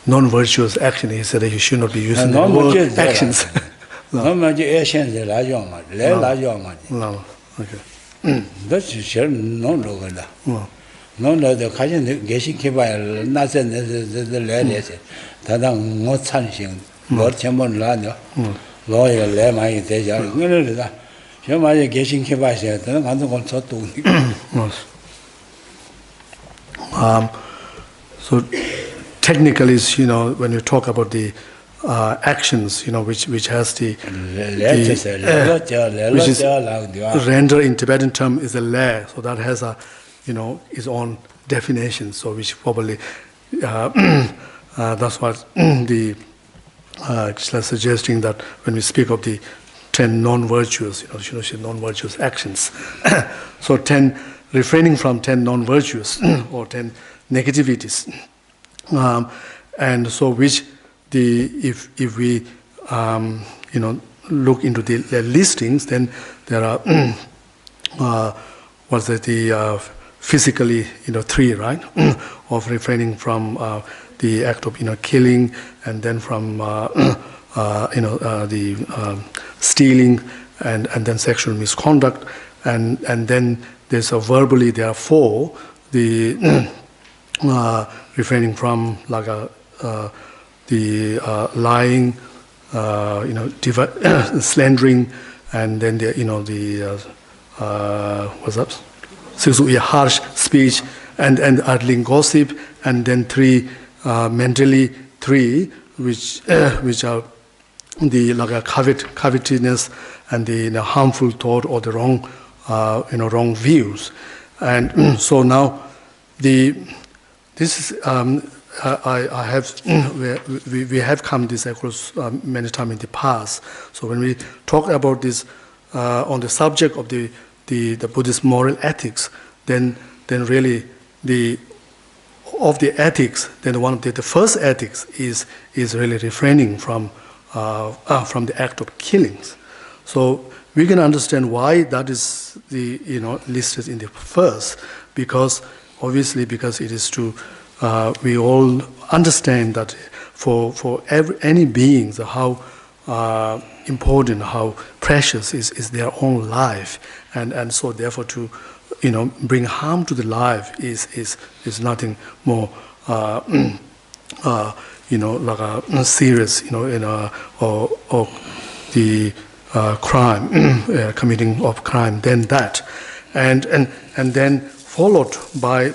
Non-virtuous action, he said that you should not be using the word actions. That's no, the Kajan Geshe Doga, nothing the ladies. Tadang not sunshine, Lord Chamon Lano, lawyer Lam Rim Chen Mo. She might Geshe Doga said, I don't want to do. So technically, when you talk about the actions, which has the which is render in Tibetan term is a lair, so that has a its own definition. So which probably that's what the suggesting that when we speak of the 10 non-virtuous, non-virtuous actions. So refraining from 10 non-virtuous or 10 negativities, and so which if we look into the listings, then there are physically 3, right, of refraining from the act of killing, and then from the stealing, and then sexual misconduct, and then there's verbally there are 4, the refraining from the lying, slandering, and then the what's that? Harsh speech, and idling gossip, and then 3 mentally 3, which are the covetousness and the harmful thought or the wrong wrong views, and so now this is I have we have come this across many times in the past. So when we talk about this on the subject of the Buddhist moral ethics, then really of the ethics, then one of the first ethics is really refraining from the act of killings. So we can understand why that is listed in the first, because it is to we all understand that for any beings how important, how precious is their own life, and so therefore to bring harm to the life is nothing more serious or the crime committing of crime than that, and then followed by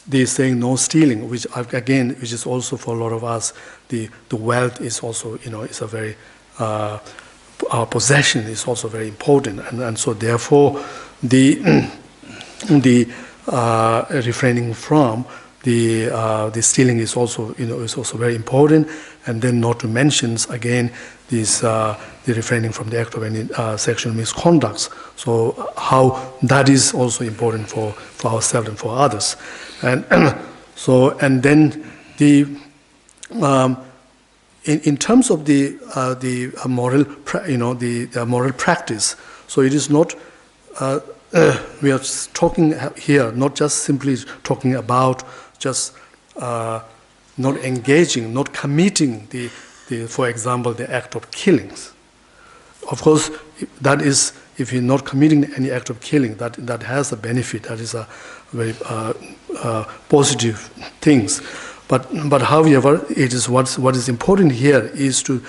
they saying no stealing, which is also for a lot of us the wealth is also is a very our possession is also very important, and so therefore the refraining from the stealing is also is also very important, and then not to mention again this the refraining from the act of any sexual misconducts. So how that is also important for ourselves and for others, and then the in terms of the moral the moral practice. So it is not we are talking here not just simply talking about just not engaging, not committing the for example the act of killings. Of course, that is if you're not committing any act of killing, that has a benefit. That is a very positive things. But however, it is what is important here is to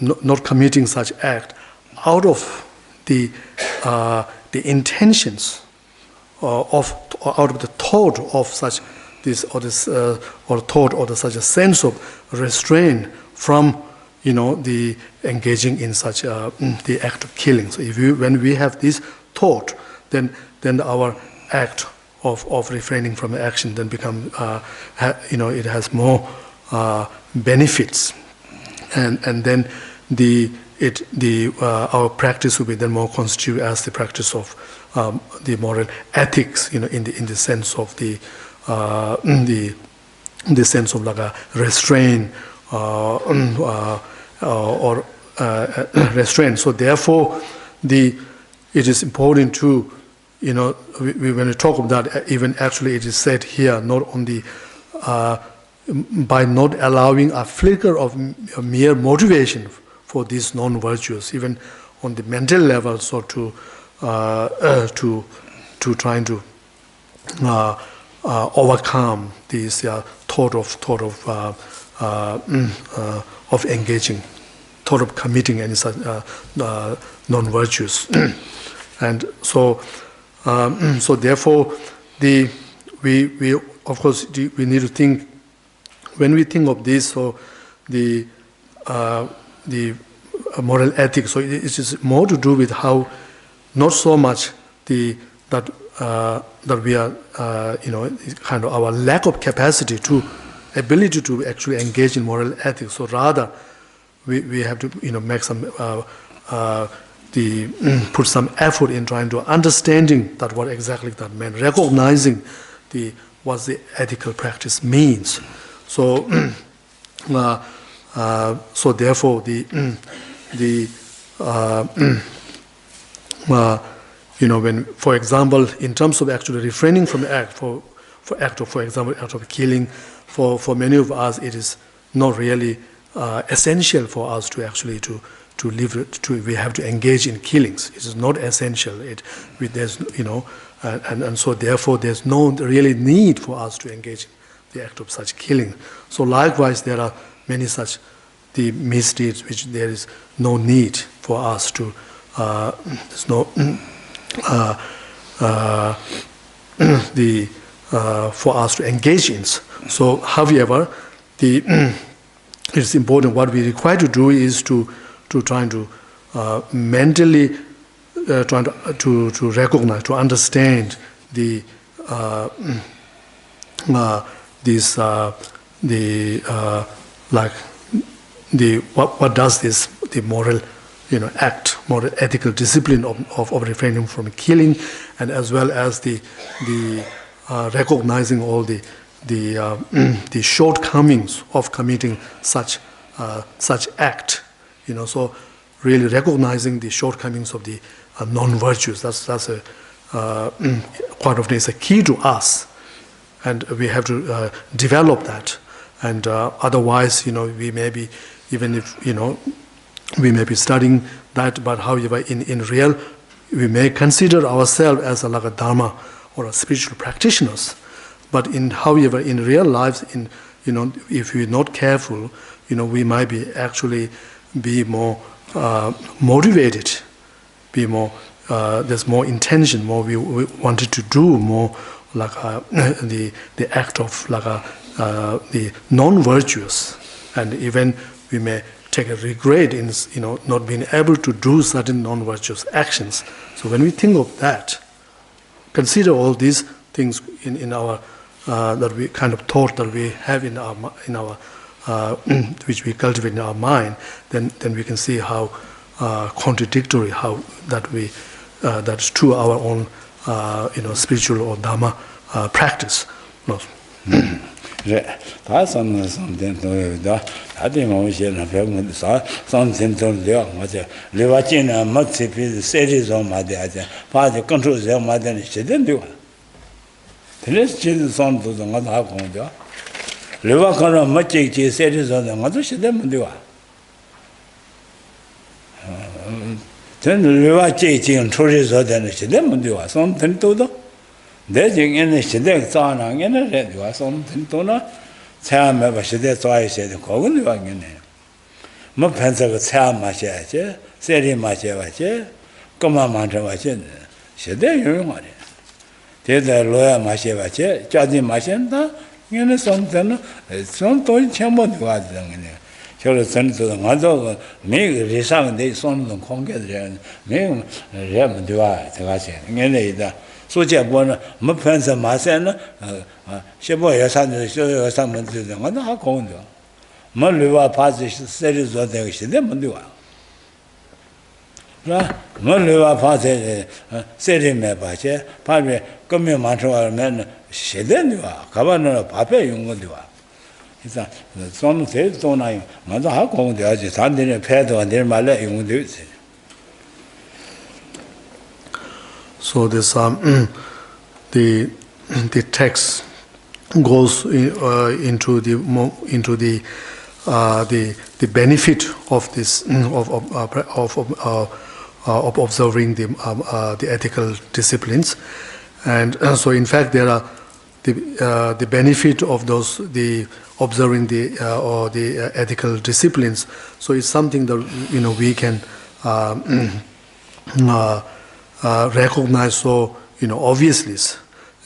not committing such act out of the intentions out of the thought of such this or thought or such a sense of restraint from the engaging in such the act of killing. So when we have this thought, then our act of refraining from action then become it has more benefits, and then our practice will be then more constituted as the practice of the moral ethics, in the sense of the sense of like a restraint or restraint. So therefore, it is important to when we talk of that, even actually it is said here not only by not allowing a flicker of mere motivation for these non-virtuous, even on the mental level, so to trying to overcome this thought of engaging, thought of committing any such non-virtuous, and so therefore we of course we need to think when we think of this. So the moral ethics. So it is more to do with how, not so much that we are kind of our lack of capacity ability to actually engage in moral ethics. So rather we have to make some put some effort in trying to understanding that what exactly that meant, recognizing what the ethical practice means. So so therefore when, for example, in terms of actually refraining from act, for example, act of killing, for many of us it is not really essential for us to actually to live. We have to engage in killings. It is not essential. There's and so therefore there's no really need for us to engage in the act of such killing. So likewise, there are many such the misdeeds which there is no need for us to. There's no for us to engage in. So, however, it's important. What we require to do is to try to mentally trying to recognize, to understand what does this the moral act, moral ethical discipline of refraining from killing, and as well as the recognizing all the shortcomings of committing such act. So really recognizing the shortcomings of the non-virtues. That's a quite often is a key to us, and we have to develop that. And otherwise, we may be, even if we may be studying that, but however, in real, we may consider ourselves as like a dharma or a spiritual practitioners. But however, in real lives, if we're not careful, we might be actually be more motivated, be more. There's more intention, more we wanted to do more like the act of like the non-virtuous, and even we may take a regret in not being able to do certain non-virtuous actions. So when we think of that, consider all these things in our that we kind of thought that we have in our which we cultivate in our mind, then we can see how contradictory how that's to our own spiritual or dharma practice. No. 대중 있는 시대 자나게는 레디와 손도나 체험해 봐 시대 자이세도 거긴 와겠네 뭐 펜서가 체험 마셔야지 세리 마셔야지 그만 만져야지 시대 유용하네 대대로야 마셔야지 짜지 마신다 얘는 손도는 손도 체험도 와지는 저를 전도 맞아 매일 리상데 손도 공개들 매일 레면 되와 제가 얘네이다 소재보는 뭐 편서 마세는 시보 예산을 쇼 예산만 되는 건 하고는데 뭐 르와 파지 세리도 되게 시대 문제와 뭐 르와 파지 세리메 바제 파베 금에 만들어면 시대니와 가반은 밥에 용건데와 그래서 좀 제일 돈아요 먼저 하고 돼야지 단대에 패도 안 될 말에 용건데 So this the text goes into the benefit of this of observing the ethical disciplines, and so in fact there are the benefit of the observing the ethical disciplines. So it's something that we can recognize so obviously,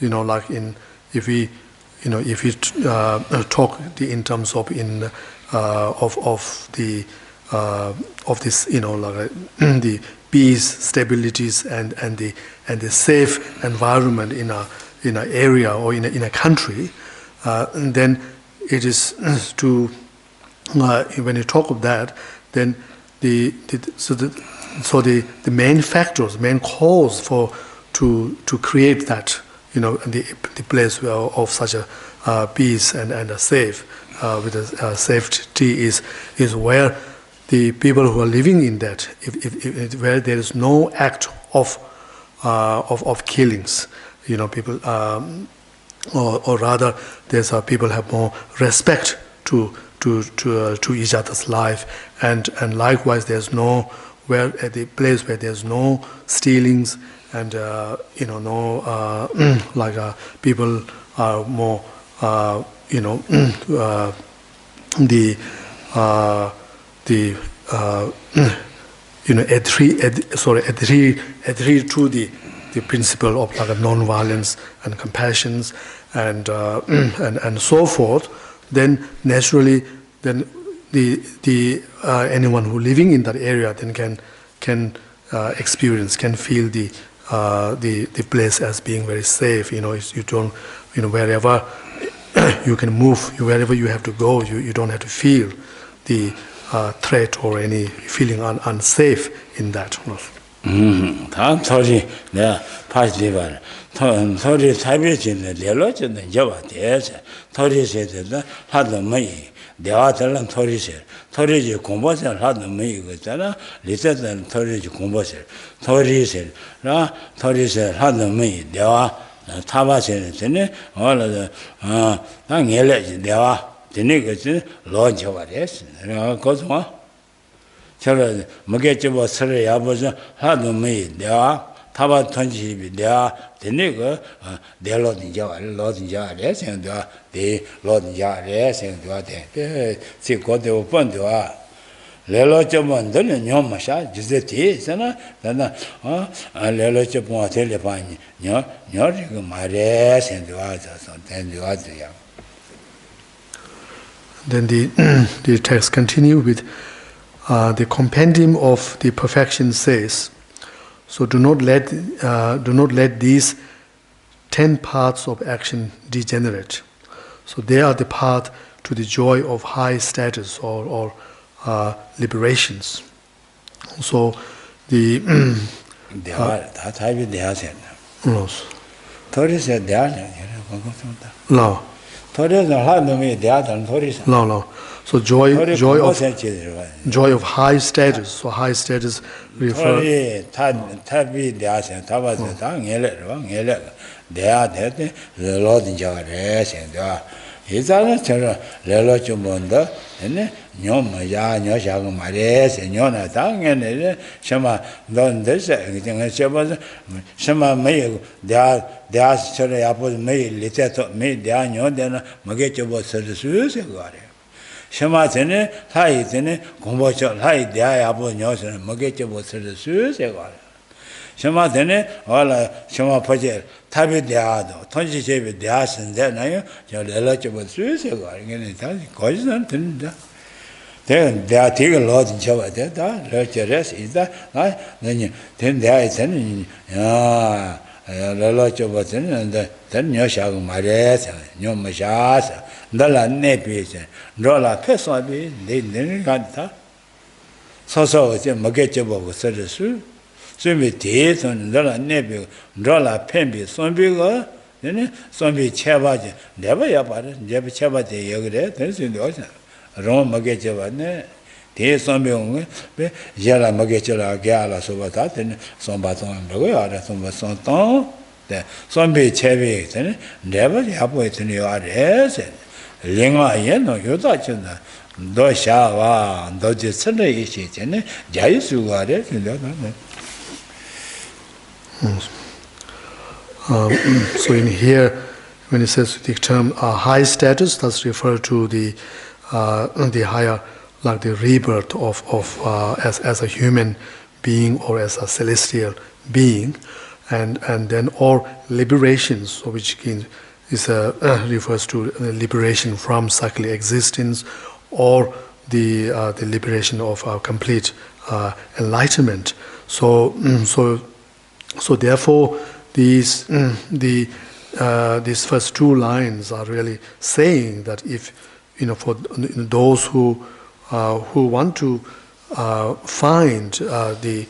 like if we talk in terms of of this like the peace, stabilities, and the safe environment in a area or in a country, and then it is to when you talk of that, then the main factors, main cause to create that, the place of such a peace and a safe with a safety is where the people who are living in that, where there is no act of killings, people, or rather, there's people have more respect to each other's life, and likewise there's no at the place where there's no stealings and no people are more adhere to the principle of like non-violence and compassion and so forth, then naturally the anyone who living in that area then can experience, can feel the place as being very safe. You don't, wherever you can move, wherever you have to go, you don't have to feel the threat or any feeling unsafe in that. 다음 소리 내가 파지발 소리 사비진의 레로진의 저와 대해서 소리세도 하도 뭐이 대화들은 소리지 공부를 하도 뭐이 거잖아 리셋은 소리지 공부를 소리세라 하도 뭐이 대화 타바세는 원래 당연히 대화 되는 것은 로저가 됐어. 내가 거기서 저를 먹겠지뭐 서로 야보죠 하도 뭐이 내가 타바 던지비 내가 되는 거 내로든지가 생각도 내 로든지가 생각도 돼. 지고도 번도와 레로 좀 만들면 녀마샤 지제티 있잖아. 나나 레로 좀 텔레파니 녀리가 말해 생각도 와서 된도야. Then the text continue with the compendium of the perfection says, so do not let these 10 paths of action degenerate. So they are the path to the joy of high status or liberations. So the no. So joy of high status. So high status refer. Nyomaya, Nyoshago Mares, Nyona Tang, and Shama don't this, Shama may, they are 30Apr may, little may, they are no, then Magecho service. Shamatene, Haitene, Combocho, Hai, the Apple Nyos and Magecho service. Shamatene, all Shama Pajet, Tabi de Ado, Tonji Jabi de As and then I, your eligible suicide, and causes nothing. Then they are taking a lot in Java, that rest is that, then there is any, and then your shag Mares, your Mashas, Dala Nepis, Rola Pesabi, they didn't got that. So, Magetable service. So we did on Dala Nebi, Rola Pembi, some bigger, then some be Chavaji, never yapad, never Chavati Yogre, that's in the ocean. Rome Magachava, Tea some young, Yala Magachella Gala Sovatat, and some baton, some baton, some be Chavi, never yapway in your address, Lingua Yeno, you touch on that. Do Shava, Bodhicitta is and Jaisu got it. So in here, when it says the term high status, that's referred to the higher, like the rebirth of as a human being or as a celestial being, and then or liberations, so which is refers to liberation from cyclic existence, or the liberation of complete enlightenment. So therefore, these first two lines are really saying that if for those who want to find the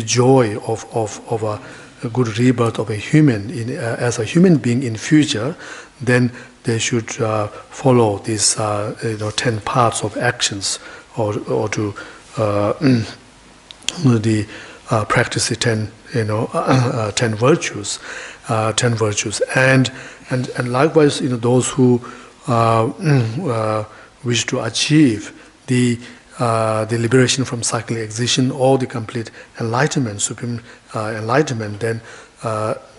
joy of a good rebirth of a human as a human being in future, then they should follow these 10 parts of actions, or to practice the 10 virtues, and likewise those who wish to achieve the liberation from cyclic existence or the complete enlightenment, supreme enlightenment, then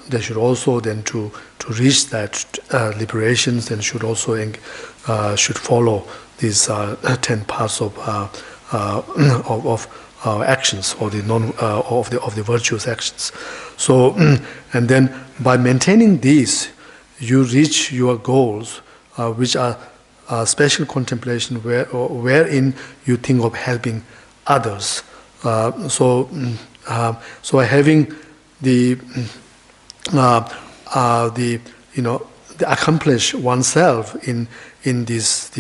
they should also then to reach that liberations, then should also should follow these 10 parts of actions, or the of the virtuous actions. So and then by maintaining these, you reach your goals, which are special contemplation, wherein you think of helping others. So having the accomplish oneself in this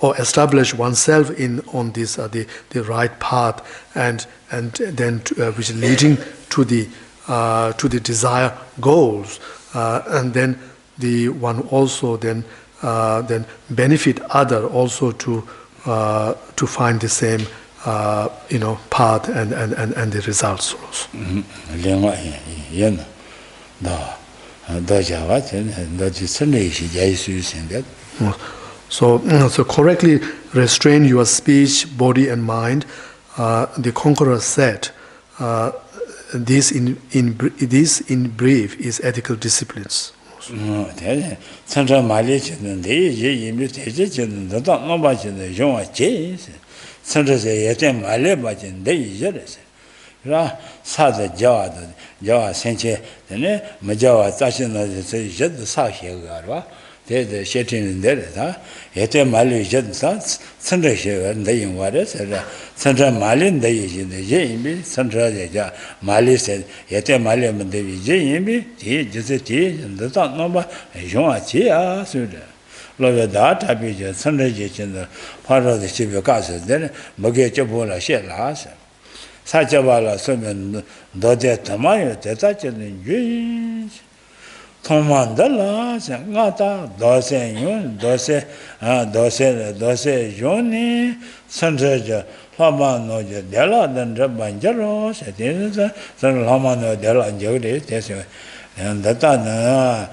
or establish oneself on this the right path, and then which is leading to the desired goals, and then the one also then benefit other also to find the same path and the results also. So correctly restrain your speech, body, and mind. The conqueror said, this in brief is ethical disciplines. The shitting there, yet a Mali Jets, Sandra Shaver, and they in waters, Sandra Malin, they in the Jamie, Sandra Mali said, yet a Maliam and the Jamie, tea, just tea, and the top number, and Jean Chia, Suda. Love that, I be just Sandra Jets in the part of the Shiva Castle, then Bogachabola shed last. Such a walla, some Dodge Tamayo, the touch and dreams. Tomandala, Sangata, Dose Yun, Dose Joni, Sandraja, Lamano Della, then Rabanjaro, San Lamano Della and Jodi, and the done, the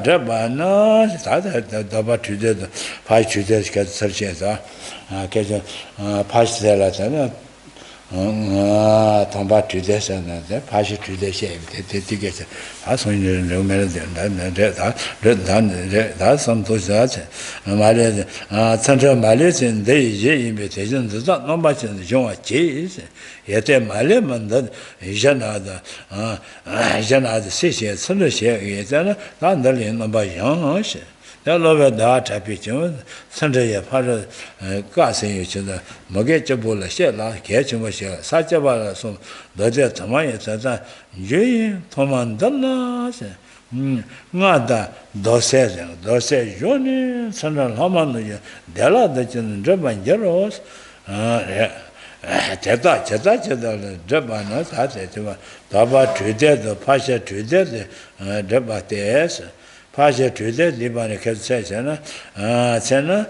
Drabana, the about to the 5 tutors get searches, get a patch the tomba to this and the patch to the shape, the get that's when you know that's some to that. Central Malaysia in the invitation does not much in the John cheese, yet a Malaman that Janada Sisha, Sunday share, not the land by young. The lover that happy Sunday part of gassing each other, Mogetable, Shella, catching was such a ball, so the death of my Jay, Tomandana, Nada, Dose, Johnny, Sandal Homan, Della, the German Jeros, Cheta, Jabana, Taba treated the Pasha treated the Debates. Pasha treated Libani Katsana, Sena,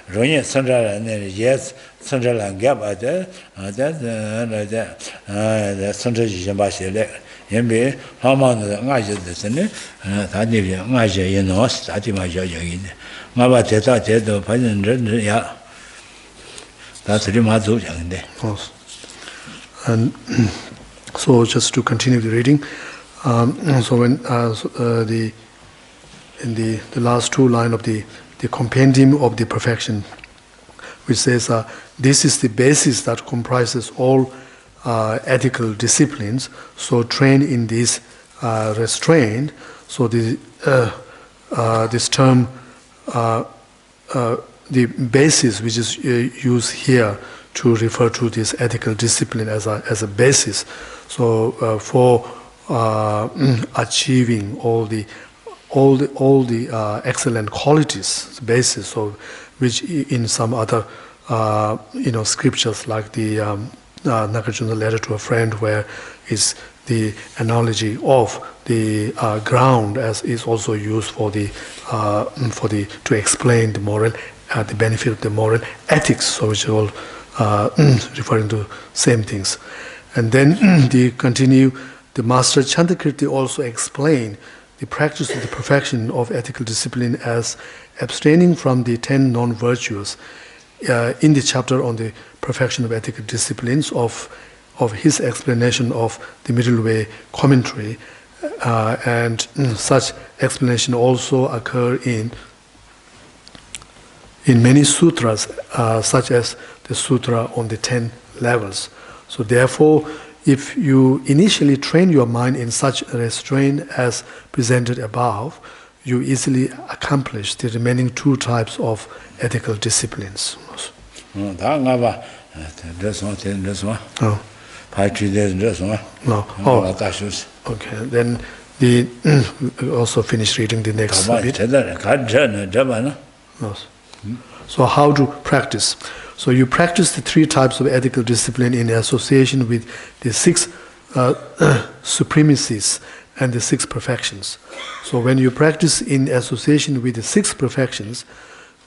Ronia Central and yes, Central and Gabata, the Central Jambasile, MB, Haman, Naja, the Senate, Tadi, Naja, you know, Statima Jaja, Mabateta, the Pajan, yeah. That's Rimazu. And so, just to continue the reading, so when in the last two lines of the compendium of the perfection, which says this is the basis that comprises all ethical disciplines. So train in this restraint. So this term, the basis which is used here to refer to this ethical discipline as a basis. So for achieving all the excellent qualities, basis, so which in some other scriptures like the Nagarjuna's letter to a friend, where is the analogy of the ground as is also used for the to explain the moral the benefit of the moral ethics, so which are all referring to same things. And then the master Chandakirti also explained the practice of the perfection of ethical discipline as abstaining from the 10 non-virtuous in the chapter on the perfection of ethical disciplines of his explanation of the middle way commentary, and such explanation also occur in many sutras, such as the sutra on the 10 levels. So therefore, if you initially train your mind in such a restraint as presented above, you easily accomplish the remaining 2 types of ethical disciplines. This one. Oh. 5 days, this one. No. Oh. Okay. Then also finish reading the next bit. Yes. So how to practice? So you practice the 3 types of ethical discipline in association with the 6 supremacies and the 6 perfections. So when you practice in association with the 6 perfections,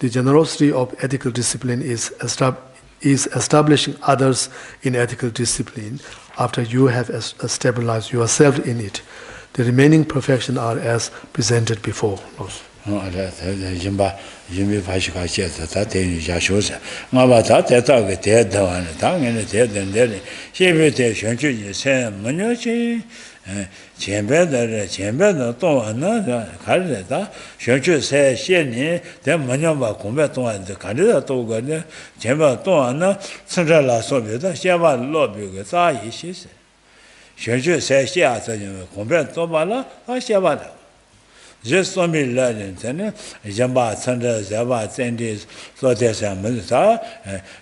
the generosity of ethical discipline is establishing others in ethical discipline after you have stabilized yourself in it. The remaining perfections are as presented before. Jimmy Pashka says that in shows. Mabata, the tongue and she will take you say, Munochi, Chamber, another Carreta, Shunchu says, Sheni, then Manova Combaton and the Carreta Toga, Chamber Toana, Central Soviet, Shava Lobby, she said. Shunchu says, she has a combat Tobala or Shavada. Just so many legends, and Jamba, Sandra, Zava, Sandis, Lotus, and Musa,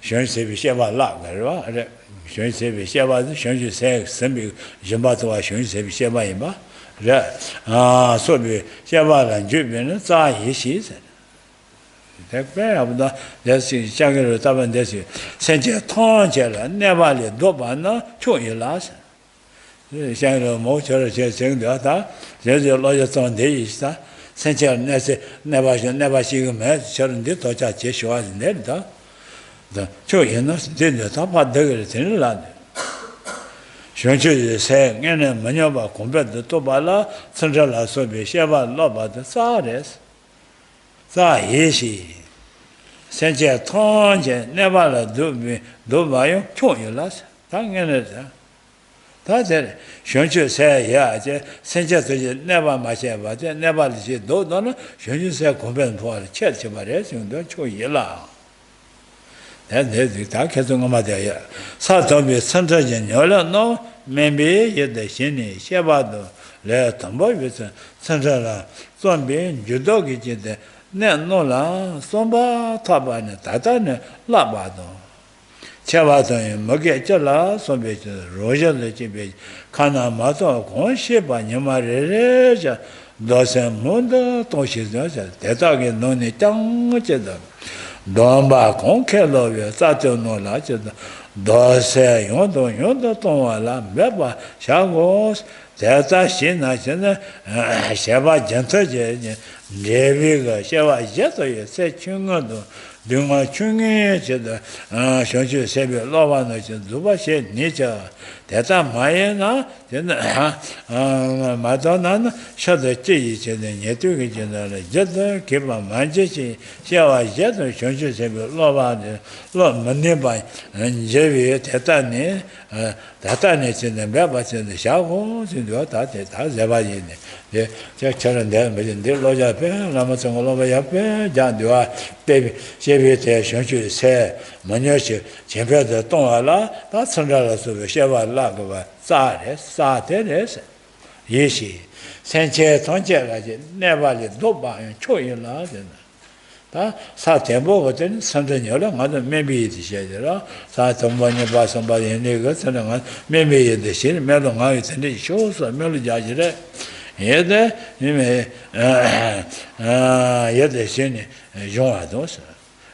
Shunsi Shava Lak, Shunsi Shava, Shunsi says, Sambi, Jamba to a Shunsi Shava Imba, so be Shava and Jubin, Zai, she said. The prayer of the Shagger Taban Desi, Sentia Tonjella, never let Dobana, Choy last. 像个毛球儿些整的他，就是老是长得意思啊。甚至那些那把些个买小人的到家接小孩子那里头，就人那是真的，他怕这个真是烂的。Shunchu say, and Manyoba compared the Tobala, Central Sobi, Sheva, Loba, the Sares. Sa Yeshi. Senja Tonje, never do me, do my own, Choyulas, Tangan. That's it. Shunchu say, yeah, Senja never much ever, never do, Shunchu say, compared for the church of Mares, and don't Choyela. That is the Takazungamada. Satobi Santa Genola, no, maybe yet the Shini, Shabado, Le Tomboy with Santa Zombie, Judogi, Nola, Somba, Tabane, Tatane, Labado. Chavado, Mogechala, Sombi, Roger the Chibi, Kana Mato, Conshipa, Yamare, Dosen Mundo, Toshis, Tetagi, Noni Tang, Domba Conquelo, Sato no Lachida, Dose, Yondo, Tomala, Beba, Shagos, Teta Shina, Sheva Genta, Jeviga, Sheva Jeto, say Chungado, Duma Chungi, Shonju Sebi, Lovano, Duba Shed, Nature, Teta Mayana, Madonna, shut the cheese, and Yetu, Jetta, Kiba Manji, Sheva Jeto, Shonju Sebi, Lovano, Lord Manibai, and Jevi, Tetani, Tatani, and the Babas and the Shavos, and what that has ever in it. The Children there, but in the Loja Pen, Lamasang Lova Yape, Jan Dua, baby, Shevi, Shonju say, Manushi, Chamber the Tonala, that's Sandala, so Sheva Lagova, Sates, Yeshi, Sanche Tonja, never let Doba and Choyla. Satembo, then Santanola, maybe it's Shadera, Satomania by somebody in Lagos, and maybe the shit, Melon, and it shows a melody. Yet, you may, yet the shin, John Ados.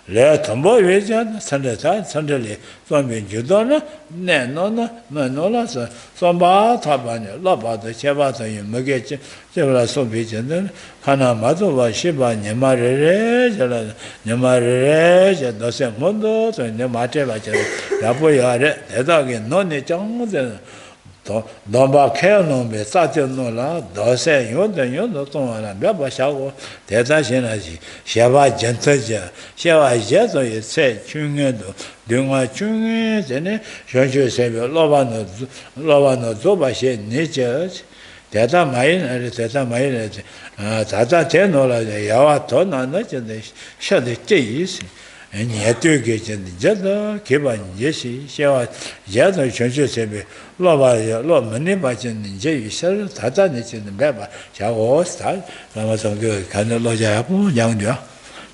Let Tomboy vision, Sunday, Zombie Judona, Nanola, Somba, Tabania, Loba, the Chavata, Magate, several so vision, Hanamato, Shiba, Nemare, Dosen Mundo, and Nemate, Lapoya, the dog in non Domba Kelno, Satanola, Dose, Yondo, Tona, Baba Shago, Teta Shenaji, Shava Gentaja, Shava Jeto, it said, Chungado, Duma Chung, then Shonju Sabi, Lovano, Zoba shed nature, Teta Main, and Teta Main, Tata Tenola, the Yawa Tona, they shut the cheese. And yet, to get in the Jetta, Kiba, Jesse, Shawa, Jetta, Chonju Sabi, Lova, Lord Maniba, and Jay, Tata, in the Baba, Shaw, Star, Lamasang, kind of Loja, young dear.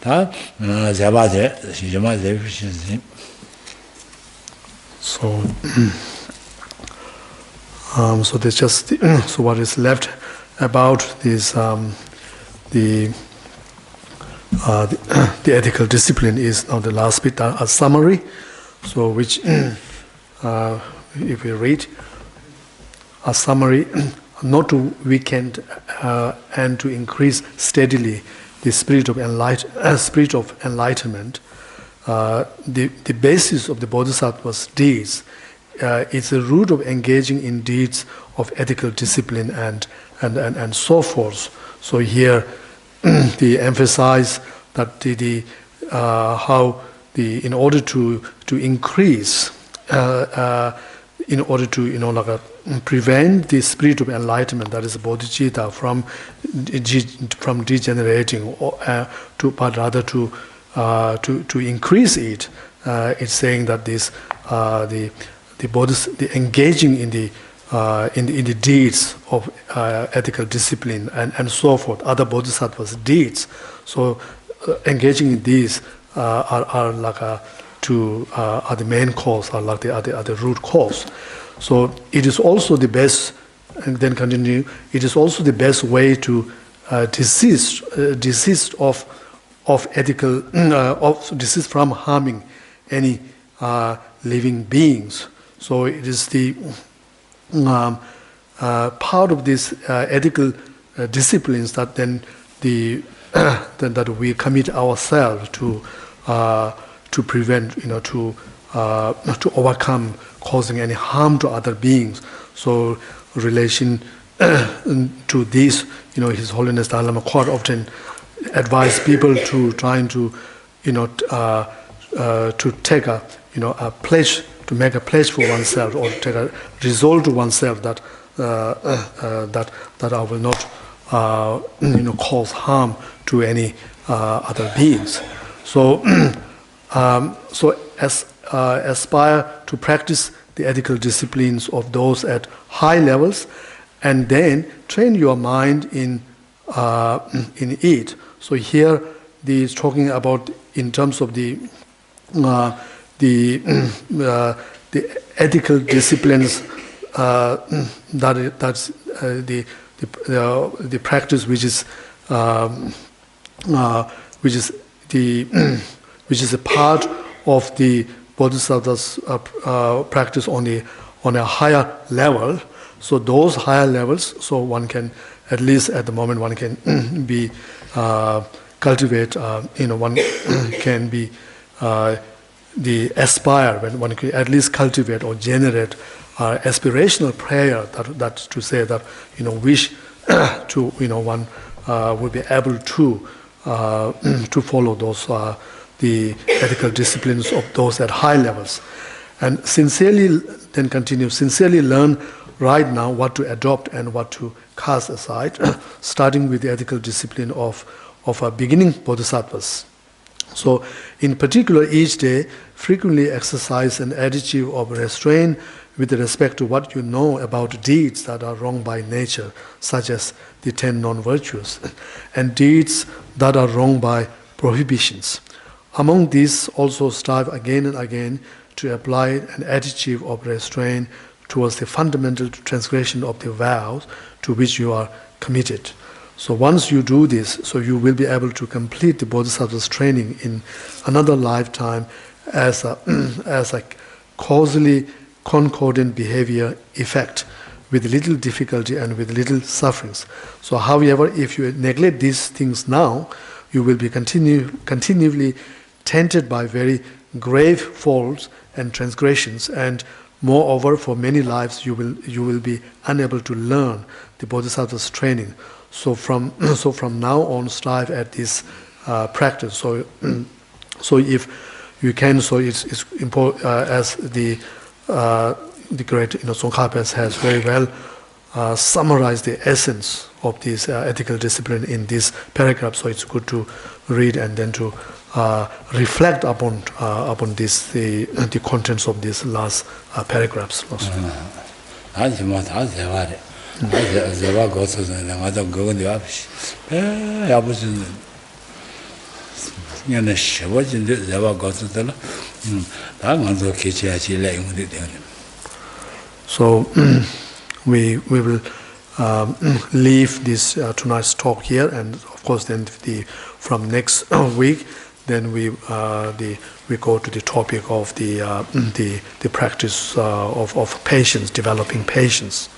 Zabade, Shijama deficiency. So, so there's just so what is left about this the ethical discipline is now the last bit, a summary. So which if we read a summary, not to weaken and to increase steadily the spirit of enlightenment. The basis of the Bodhisattva's deeds is the root of engaging in deeds of ethical discipline and so forth. So here, they emphasize that in order to increase, in order to prevent the spirit of enlightenment, that is bodhicitta, from degenerating, but rather to increase it. It's saying that this the engaging in the deeds of ethical discipline and so forth, other bodhisattvas' deeds. So engaging in these are the main cause, are the root cause. So it is also the best, and then continue. It is also the best way to desist from harming any living beings. So it is the part of this ethical disciplines that then that we commit ourselves to prevent, to overcome causing any harm to other beings. So relation to this, His Holiness Dalai Lama quite often advise people to trying to, to take a pledge, to make a pledge for oneself, or take a resolve to oneself that that I will not cause harm to any other beings. So aspire to practice the ethical disciplines of those at high levels, and then train your mind in it. So here, is talking about in terms of the ethical disciplines, that's the practice which is a part of the Bodhisattvas practice on a higher level. So those higher levels, so one can, at least at the moment, one can be cultivate. One can be the aspire, when one can at least cultivate or generate aspirational prayer. That's to say that wish to one will be able to follow those the ethical disciplines of those at high levels, and sincerely then continue. Sincerely learn right now what to adopt and what to cast aside, starting with the ethical discipline of a beginning bodhisattvas. So, in particular, each day, frequently exercise an attitude of restraint with respect to what you know about deeds that are wrong by nature, such as the 10 non-virtuous, and deeds that are wrong by prohibitions. Among these, also strive again and again to apply an attitude of restraint towards the fundamental transgression of the vows to which you are committed. So once you do this, so you will be able to complete the Bodhisattva's training in another lifetime as a causally concordant behavior effect with little difficulty and with little sufferings. So however, if you neglect these things now, you will be continually tainted by very grave faults and transgressions, and moreover, for many lives you will be unable to learn the Bodhisattva's training. So from now on, strive at this practice. So if you can, so it's important, as the great Tsongkhapa has very well summarized the essence of this ethical discipline in this paragraph. So it's good to read and then to reflect upon this the contents of these last paragraphs. So we will leave this tonight's talk here, and of course then from next week, then we go to the topic of the practice of patience, developing patience.